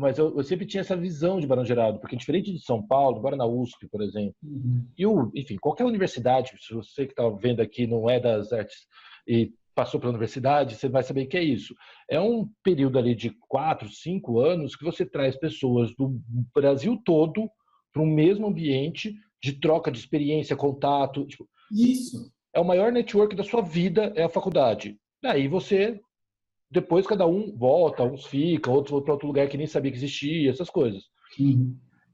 Speaker 3: Mas eu sempre tinha essa visão de Barão Geraldo, porque diferente de São Paulo, agora na USP, por exemplo, enfim, qualquer universidade, se você que está vendo aqui não é das artes e passou pela universidade, você vai saber que é isso. É um período ali de 4, 5 anos que você traz pessoas do Brasil todo para um mesmo ambiente de troca de experiência, contato. Tipo,
Speaker 2: isso.
Speaker 3: É o maior network da sua vida, é a faculdade. Daí você... Depois cada um volta, uns ficam, outros vão para outro lugar que nem sabia que existia, essas coisas.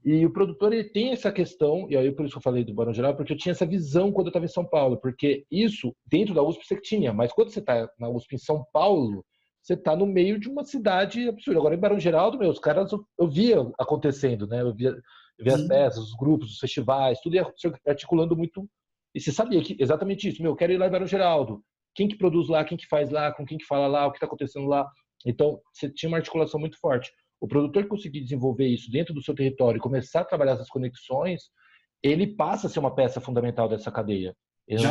Speaker 3: E o produtor ele tem essa questão, e aí por isso que eu falei do Barão Geraldo, porque eu tinha essa visão quando eu estava em São Paulo, porque isso dentro da USP você tinha, mas quando você está na USP em São Paulo, você está no meio de uma cidade absurda. Agora em Barão Geraldo, os caras eu via acontecendo, né? Eu via as peças, os grupos, os festivais, tudo ia se articulando muito. E você sabia que exatamente isso, eu quero ir lá em Barão Geraldo. Quem que produz lá, quem que faz lá, com quem que fala lá, o que está acontecendo lá. Então, você tinha uma articulação muito forte. O produtor que conseguir desenvolver isso dentro do seu território e começar a trabalhar essas conexões, ele passa a ser uma peça fundamental dessa cadeia. Ele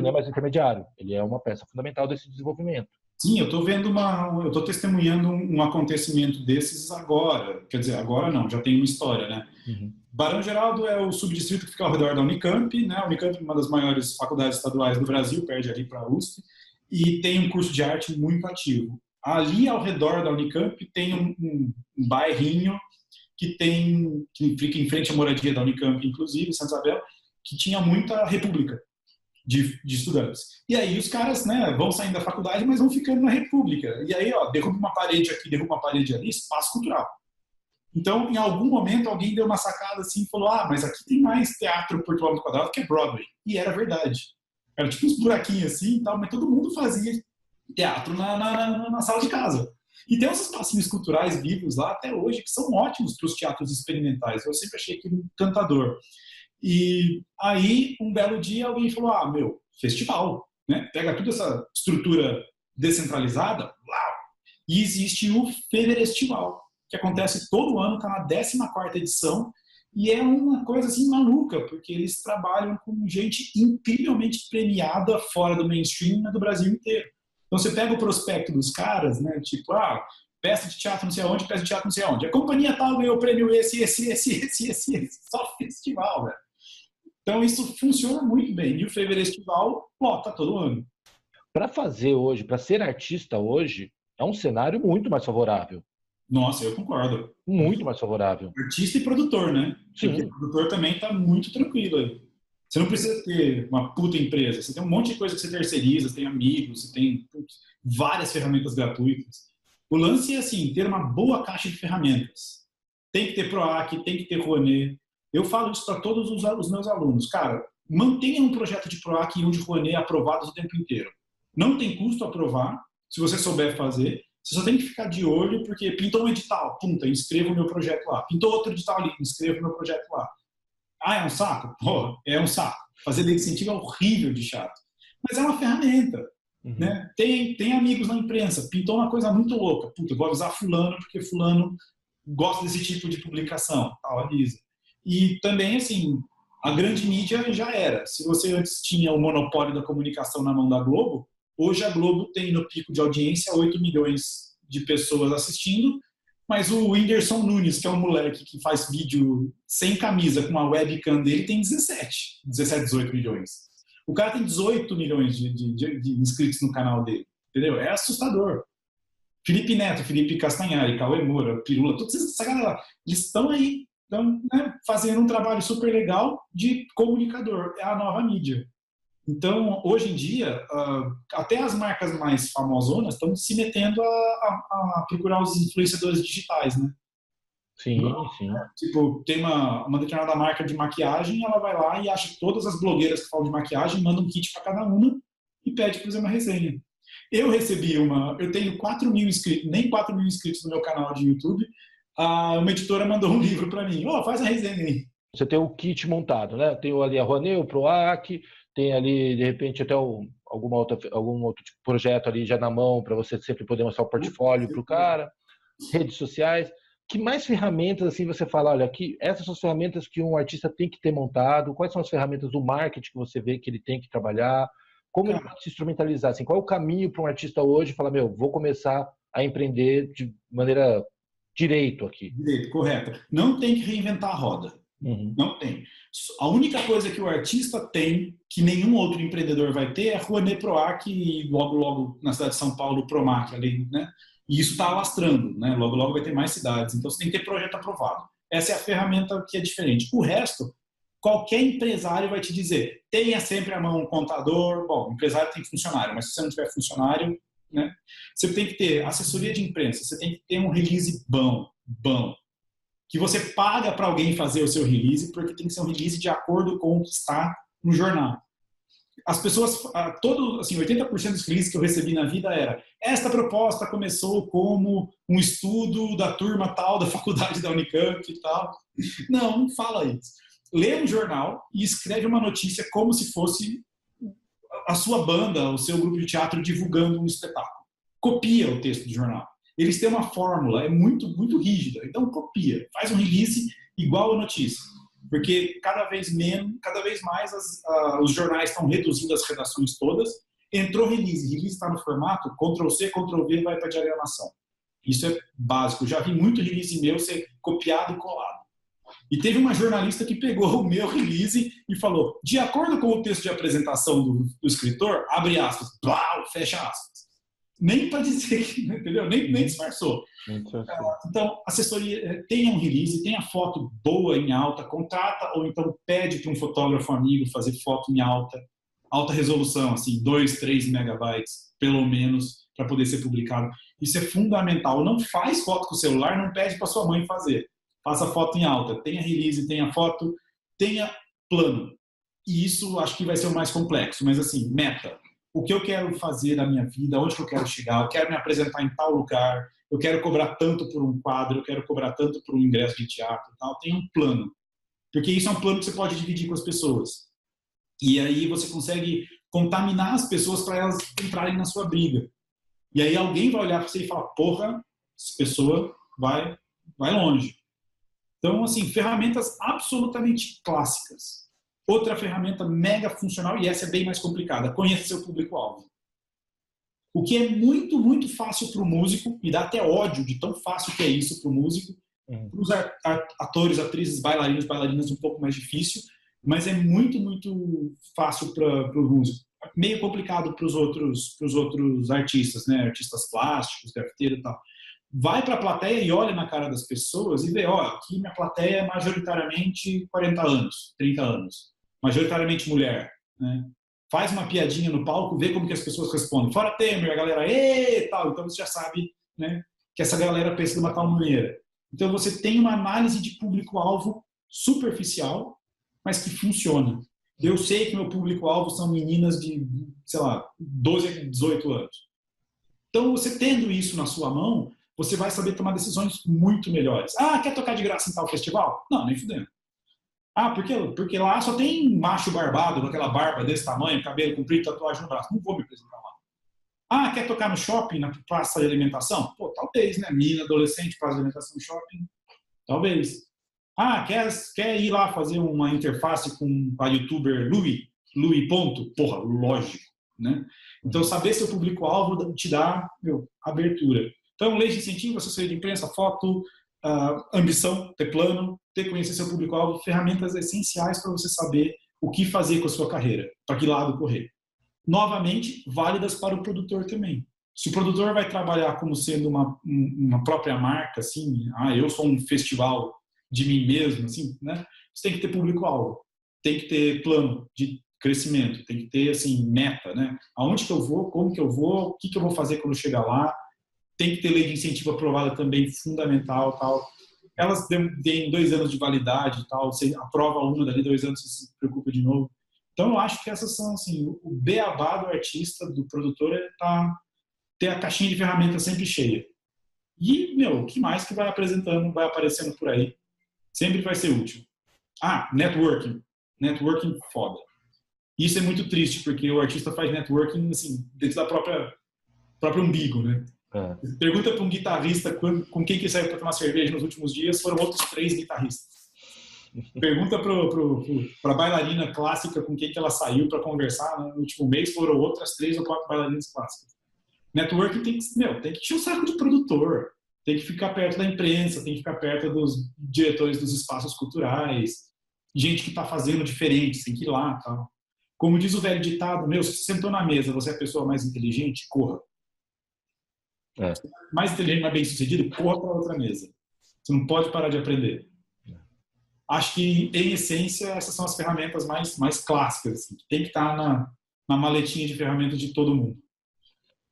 Speaker 3: não é mais intermediário, ele é uma peça fundamental desse desenvolvimento.
Speaker 2: Sim, eu estou testemunhando um acontecimento desses agora. Quer dizer, agora não, já tem uma história, né? Barão Geraldo é o subdistrito que fica ao redor da Unicamp, né? A Unicamp é uma das maiores faculdades estaduais do Brasil, perde ali para a USP, e tem um curso de arte muito ativo. Ali ao redor da Unicamp tem um bairrinho que fica em frente à moradia da Unicamp, inclusive, Santa Isabel, que tinha muita república de estudantes. E aí os caras, né, vão saindo da faculdade, mas vão ficando na república. E aí, derruba uma parede aqui, derruba uma parede ali, espaço cultural. Então, em algum momento, alguém deu uma sacada assim e falou, mas aqui tem mais teatro por quilômetro quadrado que é Broadway. E era verdade. Era tipo uns buraquinhos assim e tal, mas todo mundo fazia teatro na sala de casa. E tem uns espacinhos culturais vivos lá até hoje que são ótimos para os teatros experimentais. Eu sempre achei aquilo encantador. E aí, um belo dia, alguém falou, festival, né? Pega toda essa estrutura descentralizada, uau! E existe o Feverestival, que acontece todo ano, está na 14ª edição, e é uma coisa assim maluca, porque eles trabalham com gente incrivelmente premiada fora do mainstream, né, do Brasil inteiro. Então você pega o prospecto dos caras, né, tipo, peça de teatro não sei aonde, peça de teatro não sei aonde. A companhia tal ganhou o prêmio esse, só festival, velho. Então isso funciona muito bem, e o Feverestival lota todo ano.
Speaker 3: Para fazer hoje, para ser artista hoje, é um cenário muito mais favorável.
Speaker 2: Nossa, eu concordo.
Speaker 3: Muito mais favorável.
Speaker 2: Artista e produtor, né?
Speaker 3: Sim.
Speaker 2: Porque o produtor também está muito tranquilo aí. Você não precisa ter uma puta empresa. Você tem um monte de coisa que você terceiriza, você tem amigos, você tem várias ferramentas gratuitas. O lance é, assim, ter uma boa caixa de ferramentas. Tem que ter PROAC, tem que ter Rouanet. Eu falo isso para todos os meus alunos. Cara, mantenha um projeto de PROAC e um de Rouanet aprovados o tempo inteiro. Não tem custo aprovar, se você souber fazer. Você só tem que ficar de olho, porque pintou um edital, punta, inscreva o meu projeto lá. Pintou outro edital ali, inscreva o meu projeto lá. Ah, é um saco? Pô, é um saco. Fazer lei de incentivo é horrível de chato. Mas é uma ferramenta. Né? Tem amigos na imprensa, pintou uma coisa muito louca. Puta, eu vou avisar fulano, porque fulano gosta desse tipo de publicação. Tal, avisa. E também, assim, a grande mídia já era. Se você antes tinha o monopólio da comunicação na mão da Globo, hoje a Globo tem no pico de audiência 8 milhões de pessoas assistindo, mas o Whindersson Nunes, que é um moleque que faz vídeo sem camisa com a webcam dele, tem 17, 18 milhões. O cara tem 18 milhões de inscritos no canal dele, entendeu? É assustador. Felipe Neto, Felipe Castanhari, Cauê Moura, Pirula, toda essa galera, eles estão aí, estão, né, fazendo um trabalho super legal de comunicador. É a nova mídia. Então, hoje em dia, até as marcas mais famosonas estão se metendo a procurar os influenciadores digitais, né?
Speaker 3: Sim, sim.
Speaker 2: Tipo, tem uma determinada marca de maquiagem, ela vai lá e acha todas as blogueiras que falam de maquiagem, manda um kit para cada uma e pede para fazer uma resenha. Eu tenho 4 mil inscritos, nem 4 mil inscritos no meu canal de YouTube, uma editora mandou um livro para mim, faz a resenha aí.
Speaker 3: Você tem o kit montado, né? Tem ali a Rouanet, o PROAC, tem ali, de repente, até algum outro tipo de projeto ali já na mão, para você sempre poder mostrar o portfólio para o cara, redes sociais. Que mais ferramentas, assim, você fala, olha, essas são as ferramentas que um artista tem que ter montado, quais são as ferramentas do marketing que você vê que ele tem que trabalhar, como ele pode se instrumentalizar, assim, qual é o caminho para um artista hoje falar, vou começar a empreender de maneira direito aqui?
Speaker 2: Direito, correto. Não tem que reinventar a roda. Não tem. A única coisa que o artista tem, que nenhum outro empreendedor vai ter, é Rouanet, PROAC e logo na cidade de São Paulo, o PROMAC ali, né? E isso está alastrando, né? Logo vai ter mais cidades. Então você tem que ter projeto aprovado. Essa é a ferramenta que é diferente. O resto, qualquer empresário vai te dizer, tenha sempre à mão um contador. Bom, empresário tem funcionário, mas se você não tiver funcionário, né? Você tem que ter assessoria de imprensa, você tem que ter um release bom, que você paga para alguém fazer o seu release, porque tem que ser um release de acordo com o que está no jornal. As pessoas, 80% dos releases que eu recebi na vida era: esta proposta começou como um estudo da turma tal, da faculdade da Unicamp e tal. Não fala isso. Lê um jornal e escreve uma notícia como se fosse a sua banda, o seu grupo de teatro divulgando um espetáculo. Copia o texto do jornal. Eles têm uma fórmula, é muito, muito rígida. Então, copia. Faz um release igual a notícia. Porque cada vez mais os jornais estão reduzindo as redações todas. Entrou release está no formato, Ctrl+C, Ctrl+V, vai para a diagramação. Isso é básico. Já vi muito release meu ser copiado e colado. E teve uma jornalista que pegou o meu release e falou, de acordo com o texto de apresentação do escritor, abre aspas, blau, fecha aspas. Nem para dizer que, entendeu? Nem disfarçou. Então, assessoria, tenha um release, tenha foto boa em alta, contrata ou então pede para um fotógrafo amigo fazer foto em alta resolução, assim, 2, 3 megabytes, pelo menos, para poder ser publicado. Isso é fundamental. Não faz foto com o celular, não pede para sua mãe fazer. Faça foto em alta, tenha release, tenha foto, tenha plano. E isso acho que vai ser o mais complexo, mas assim, meta. O que eu quero fazer na minha vida, onde que eu quero chegar, eu quero me apresentar em tal lugar, eu quero cobrar tanto por um quadro, eu quero cobrar tanto por um ingresso de teatro e tal. Tem um plano. Porque isso é um plano que você pode dividir com as pessoas. E aí você consegue contaminar as pessoas para elas entrarem na sua briga. E aí alguém vai olhar para você e falar, porra, essa pessoa vai longe. Então, assim, ferramentas absolutamente clássicas. Outra ferramenta mega funcional, e essa é bem mais complicada, conheça seu público-alvo. O que é muito, muito fácil para o músico, e dá até ódio de tão fácil que é isso para o músico, para os atores, atrizes, bailarinas, um pouco mais difícil, mas é muito, muito fácil para o músico. Meio complicado para os outros artistas, né? Artistas plásticos, grafiteiro e tal. Vai para a plateia e olha na cara das pessoas e vê, aqui minha plateia é majoritariamente 40 anos, 30 anos. majoritariamente mulher, né? Faz uma piadinha no palco, vê como que as pessoas respondem. Fora Temer, a galera, ê, tal. Então você já sabe, né, que essa galera pensa de uma tal maneira. Então você tem uma análise de público-alvo superficial, mas que funciona. Eu sei que meu público-alvo são meninas de, sei lá, 12 a 18 anos. Então você tendo isso na sua mão, você vai saber tomar decisões muito melhores. Ah, quer tocar de graça em tal festival? Não, nem fudendo. Ah, porque lá só tem macho barbado, com aquela barba desse tamanho, cabelo comprido, tatuagem no braço. Não vou me apresentar lá. Ah, quer tocar no shopping, na praça de alimentação? Pô, talvez, né? Menina, adolescente, praça de alimentação no shopping. Talvez. Ah, quer ir lá fazer uma interface com a youtuber Louis ponto? Porra, lógico, né? Então, saber seu público-alvo te dá, abertura. Então, lei de incentivo, assessoria de imprensa, foto, ambição, ter plano, conhecer seu público-alvo, ferramentas essenciais para você saber o que fazer com a sua carreira, para que lado correr. Novamente, válidas para o produtor também. Se o produtor vai trabalhar como sendo uma própria marca, assim, eu sou um festival de mim mesmo, assim, né? Você tem que ter público-alvo, tem que ter plano de crescimento, tem que ter, assim, meta, né? Aonde que eu vou, como que eu vou, o que eu vou fazer quando chegar lá. Tem que ter lei de incentivo aprovada também, fundamental, tal. Elas têm 2 anos de validade, tal. Você aprova uma, dali 2 anos você se preocupa de novo. Então, eu acho que essas são, assim, o beabá do artista, do produtor, é ter a caixinha de ferramentas sempre cheia. E, o que mais que vai aparecendo por aí, sempre vai ser útil. Networking. Networking foda. Isso é muito triste, porque o artista faz networking, assim, dentro da próprio umbigo, né? Pergunta para um guitarrista com quem que saiu para tomar cerveja nos últimos dias, foram outros 3 guitarristas. Pergunta para a bailarina clássica com quem que ela saiu para conversar no último mês, foram outras 3 ou 4 bailarinas clássicas. Networking tem que encher o saco de produtor, tem que ficar perto da imprensa, tem que ficar perto dos diretores dos espaços culturais, gente que está fazendo diferente, tem que ir lá, tal. Como diz o velho ditado, se você sentou na mesa, você é a pessoa mais inteligente, corra. Mais inteligente, mais bem sucedido, corra para outra mesa. Você não pode parar de aprender. Acho que, em essência, essas são as ferramentas mais clássicas, assim, que tem que estar na maletinha de ferramentas de todo mundo.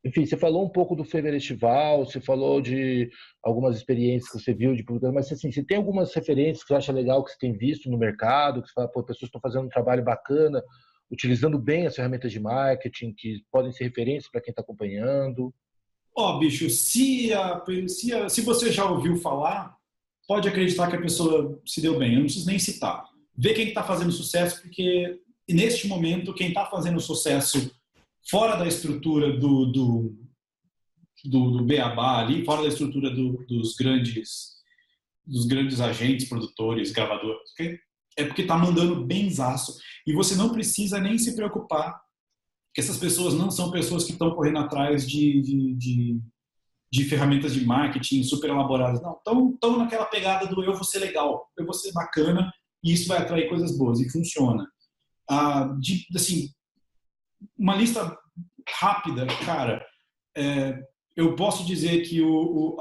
Speaker 3: Enfim, você falou um pouco do Feverestival, você falou de algumas experiências que você viu de produtor, mas assim, você tem algumas referências que você acha legal, que você tem visto no mercado, que você fala, pessoas estão fazendo um trabalho bacana, utilizando bem as ferramentas de marketing, que podem ser referências para quem está acompanhando?
Speaker 2: Bicho, se você já ouviu falar, pode acreditar que a pessoa se deu bem. Eu não preciso nem citar. Vê quem está fazendo sucesso, porque neste momento, quem está fazendo sucesso fora da estrutura do beabá ali, fora da estrutura dos grandes agentes, produtores, gravadores, é porque está mandando benzaço. E você não precisa nem se preocupar, que essas pessoas não são pessoas que estão correndo atrás de ferramentas de marketing super elaboradas. Não, estão naquela pegada do eu vou ser legal, eu vou ser bacana, e isso vai atrair coisas boas, e funciona. Assim, uma lista rápida, cara, eu posso dizer que o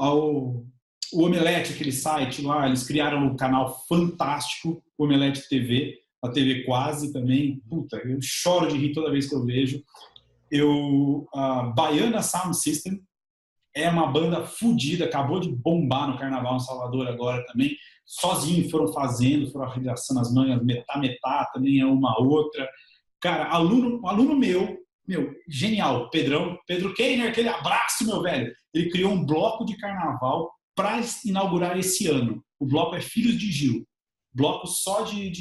Speaker 2: Omelete, aquele site lá, eles criaram um canal fantástico, o Omelete TV, a TV Quase também, puta, eu choro de rir toda vez que eu vejo. A Baiana Sound System é uma banda fodida, acabou de bombar no Carnaval em Salvador agora também, sozinho foram arregaçando as mangas, metá, também é uma outra. Cara, aluno meu, genial, Pedro Keiner, aquele abraço, meu velho, ele criou um bloco de carnaval para inaugurar esse ano. O bloco é Filhos de Gil, bloco só de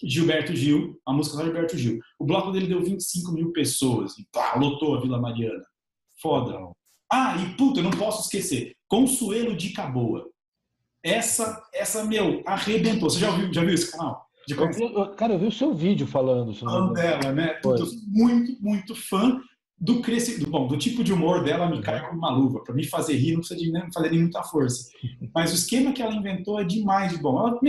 Speaker 2: Gilberto Gil, a música só de Gilberto Gil. O bloco dele deu 25 mil pessoas, e lotou a Vila Mariana. Foda. E puta, eu não posso esquecer, Consuelo Dica Boa. Essa arrebentou. Você já viu esse canal?
Speaker 3: Cara, eu vi o seu vídeo falando
Speaker 2: dela, né? Puta, eu sou muito, muito fã do tipo de humor dela, me cai como uma luva. Para me fazer rir, não precisa não fazer nem muita força. Mas o esquema que ela inventou é demais de bom.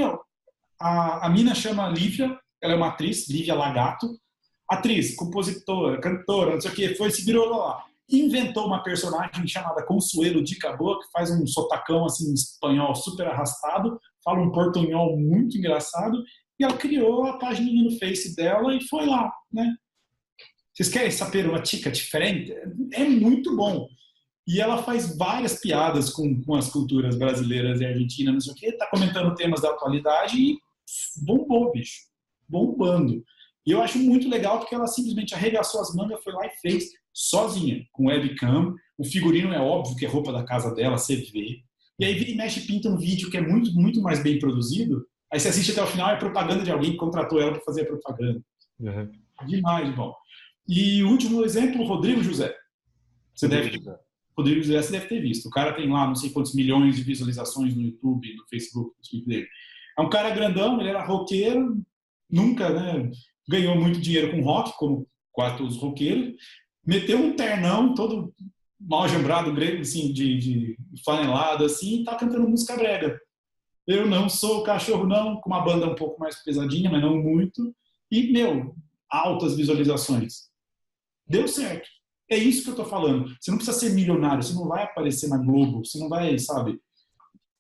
Speaker 2: A mina chama Lívia, ela é uma atriz, Lívia Lagato. Atriz, compositora, cantora, não sei o que, se virou lá. Inventou uma personagem chamada Consuelo Dica Boa, que faz um sotacão assim, espanhol super arrastado, fala um portunhol muito engraçado, e ela criou a página no Face dela e foi lá, né? Vocês querem saber uma tica diferente? É muito bom. E ela faz várias piadas com as culturas brasileiras e argentinas, não sei o quê, tá comentando temas da atualidade e bombou, bicho. Bombando. E eu acho muito legal porque ela simplesmente arregaçou as mangas, foi lá e fez sozinha, com webcam. O figurino é óbvio que é roupa da casa dela, você vê. E aí vira e mexe e pinta um vídeo que é muito, muito mais bem produzido. Aí você assiste até o final, é propaganda de alguém que contratou ela para fazer a propaganda.
Speaker 3: Uhum.
Speaker 2: Demais, bom. E o último exemplo, o Rodrigo José. Rodrigo José você deve ter visto. O cara tem lá não sei quantos milhões de visualizações no YouTube, no Facebook, no Twitter dele. É um cara grandão, ele era roqueiro, nunca, né, ganhou muito dinheiro com rock, como quase todos os roqueiros. Meteu um ternão todo mal jambrado, grego, assim, de flanelado, assim, e tá cantando música brega. Eu não sou cachorro, não, com uma banda um pouco mais pesadinha, mas não muito. E, meu, altas visualizações. Deu certo. É isso que eu tô falando. Você não precisa ser milionário, você não vai aparecer na Globo, você não vai, sabe...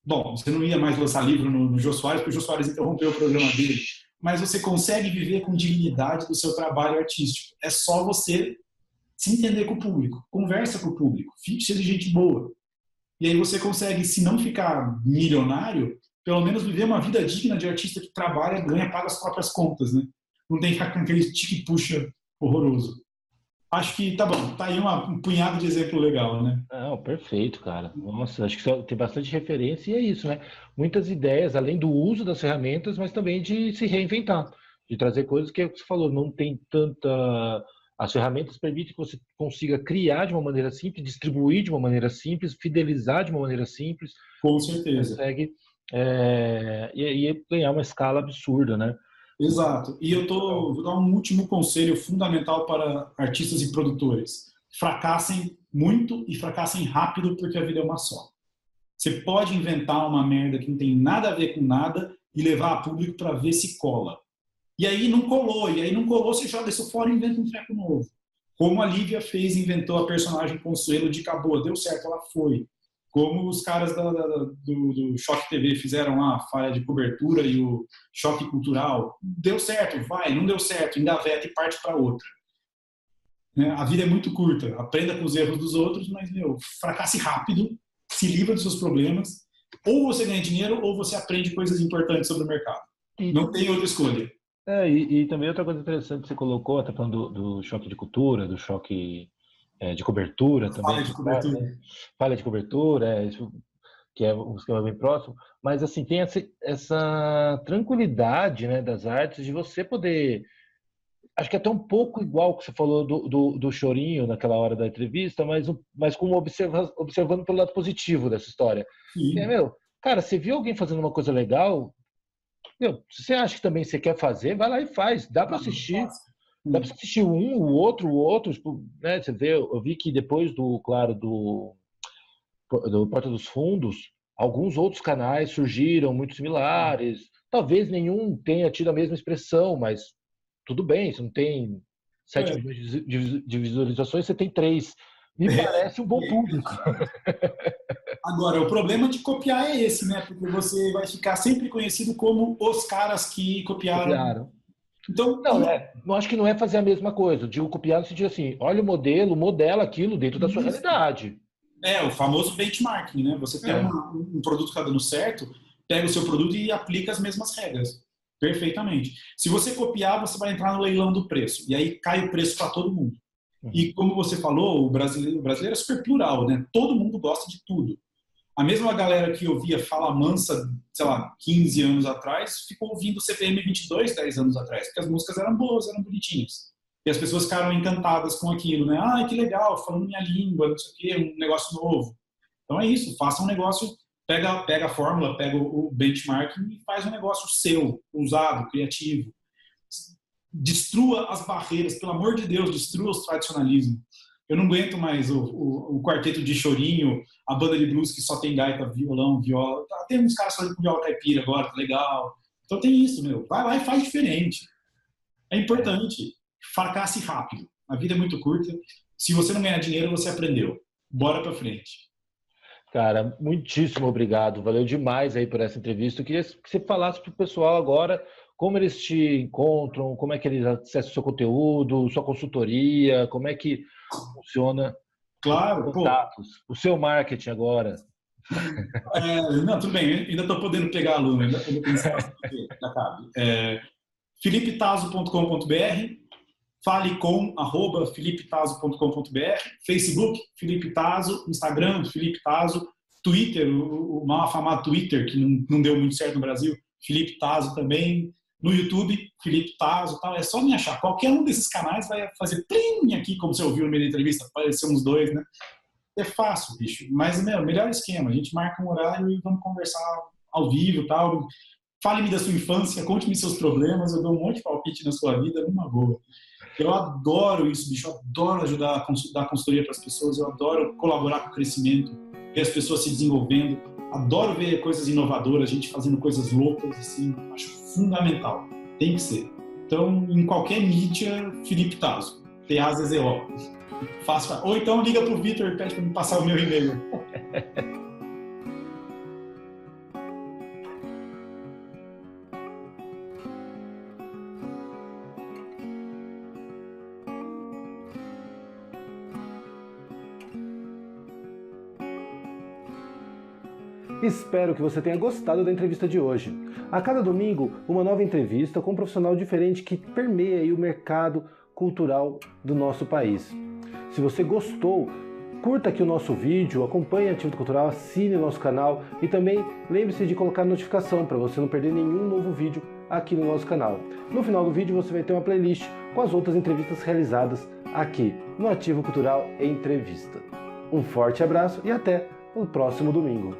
Speaker 2: Bom, você não ia mais lançar livro no Jô Soares, porque o Jô Soares interrompeu o programa dele. Mas você consegue viver com dignidade do seu trabalho artístico. É só você se entender com o público. Conversa com o público. Seja gente boa. E aí você consegue, se não ficar milionário, pelo menos viver uma vida digna de artista que trabalha, ganha, paga as próprias contas, né? Não tem que ficar com aquele tique-puxa horroroso. Acho que tá bom, tá aí um punhado de exemplo legal, né?
Speaker 3: Não, perfeito, cara. Nossa, acho que tem bastante referência e é isso, né? Muitas ideias, além do uso das ferramentas, mas também de se reinventar, de trazer coisas que você falou, não tem tanta... As ferramentas permitem que você consiga criar de uma maneira simples, distribuir de uma maneira simples, fidelizar de uma maneira simples.
Speaker 2: Com certeza.
Speaker 3: Consegue e ganhar uma escala absurda, né?
Speaker 2: Exato. E vou dar um último conselho fundamental para artistas e produtores. Fracassem muito e fracassem rápido, porque a vida é uma só. Você pode inventar uma merda que não tem nada a ver com nada e levar a público para ver se cola. E aí não colou, você joga isso fora e inventa um treco novo. Como a Lívia fez, inventou a personagem Consuelo de Caboa, deu certo, ela foi. Como os caras do Choque TV fizeram lá a falha de cobertura e o choque cultural. Deu certo, vai, não deu certo, engaveta e parte para outra. Né? A vida é muito curta, aprenda com os erros dos outros, mas, fracasse rápido, se livra dos seus problemas. Ou você ganha dinheiro, ou você aprende coisas importantes sobre o mercado. Não tem outra escolha.
Speaker 3: E também outra coisa interessante que você colocou, até falando do choque de cultura, do choque de cobertura também.
Speaker 2: Falha de cobertura.
Speaker 3: Falha de cobertura, isso que é um esquema bem próximo. Mas, assim, tem essa tranquilidade, né, das artes de você poder... Acho que até um pouco igual que você falou do chorinho naquela hora da entrevista, mas como observando pelo lado positivo dessa história.
Speaker 2: Sim.
Speaker 3: Cara, você viu alguém fazendo uma coisa legal... se você acha que também você quer fazer, vai lá e faz. Dá para assistir. Dá para assistir o outro, né? Você vê, eu vi que depois do Porta dos Fundos, alguns outros canais surgiram muito similares. Talvez nenhum tenha tido a mesma expressão, mas tudo bem, você não tem 7 milhões de visualizações, você tem 3. Me parece um bom público.
Speaker 2: Agora, o problema de copiar é esse, né? Porque você vai ficar sempre conhecido como os caras que copiaram. Então,
Speaker 3: não acho que não é fazer a mesma coisa. Digo copiar no sentido assim, olha o modelo, modela aquilo dentro da sua realidade.
Speaker 2: O famoso benchmarking, né? Você pega um produto que está dando certo, pega o seu produto e aplica as mesmas regras. Perfeitamente. Se você copiar, você vai entrar no leilão do preço. E aí cai o preço para todo mundo. E como você falou, o brasileiro é super plural, né? Todo mundo gosta de tudo. A mesma galera que ouvia Fala Mansa, sei lá, 15 anos atrás, ficou ouvindo CPM 22 10 anos atrás, porque as músicas eram boas, eram bonitinhas. E as pessoas ficaram encantadas com aquilo, né? Ah, que legal, falando minha língua, não sei o quê, um negócio novo. Então é isso, faça um negócio, pega a fórmula, pega o benchmarking e faz um negócio seu, usado, criativo. Destrua as barreiras, pelo amor de Deus, destrua os tradicionalismos. Eu não aguento mais o quarteto de chorinho, a banda de blues que só tem gaita, violão, viola. Tem uns caras fazendo com viola caipira agora, tá legal. Então tem isso, vai lá e faz diferente. É importante. Fracasse rápido. A vida é muito curta. Se você não ganhar dinheiro, você aprendeu. Bora pra frente.
Speaker 3: Cara, muitíssimo obrigado. Valeu demais aí por essa entrevista. Eu queria que você falasse pro pessoal agora como eles te encontram, como é que eles acessam o seu conteúdo, sua consultoria, como é que funciona
Speaker 2: Claro,
Speaker 3: os contatos, o seu marketing agora.
Speaker 2: Não, tudo bem, ainda estou podendo pegar aluno, ainda tenho espaço porque já cabe. filipetazo.com.br, falecom@filipetazo.com.br, Facebook, Felipe Tazo, Instagram, Felipe Tazo, Twitter, o mal afamado Twitter, que não deu muito certo no Brasil, Felipe Tazo também, no YouTube, Felipe Tazo, tal. É só me achar. Qualquer um desses canais vai fazer plim aqui, como você ouviu no meio da entrevista, aparecer uns dois, né? É fácil, bicho. Mas, melhor esquema. A gente marca um horário e vamos conversar ao vivo, tal. Fale-me da sua infância, conte-me seus problemas, eu dou um monte de palpite na sua vida, numa boa. Eu adoro isso, bicho. Eu adoro ajudar a dar consultoria para as pessoas. Eu adoro colaborar com o crescimento, ver as pessoas se desenvolvendo. Adoro ver coisas inovadoras, a gente fazendo coisas loucas, assim. Acho fundamental. Tem que ser. Então, em qualquer mídia, Felipe Tazo. T-A-Z-Z-O. Ou então liga pro Vitor e pede para me passar o meu e-mail.
Speaker 1: Espero que você tenha gostado da entrevista de hoje. A cada domingo, uma nova entrevista com um profissional diferente que permeia aí o mercado cultural do nosso país. Se você gostou, curta aqui o nosso vídeo, acompanhe a Ativo Cultural, assine o nosso canal e também lembre-se de colocar notificação para você não perder nenhum novo vídeo aqui no nosso canal. No final do vídeo você vai ter uma playlist com as outras entrevistas realizadas aqui no Ativo Cultural Entrevista. Um forte abraço e até o próximo domingo.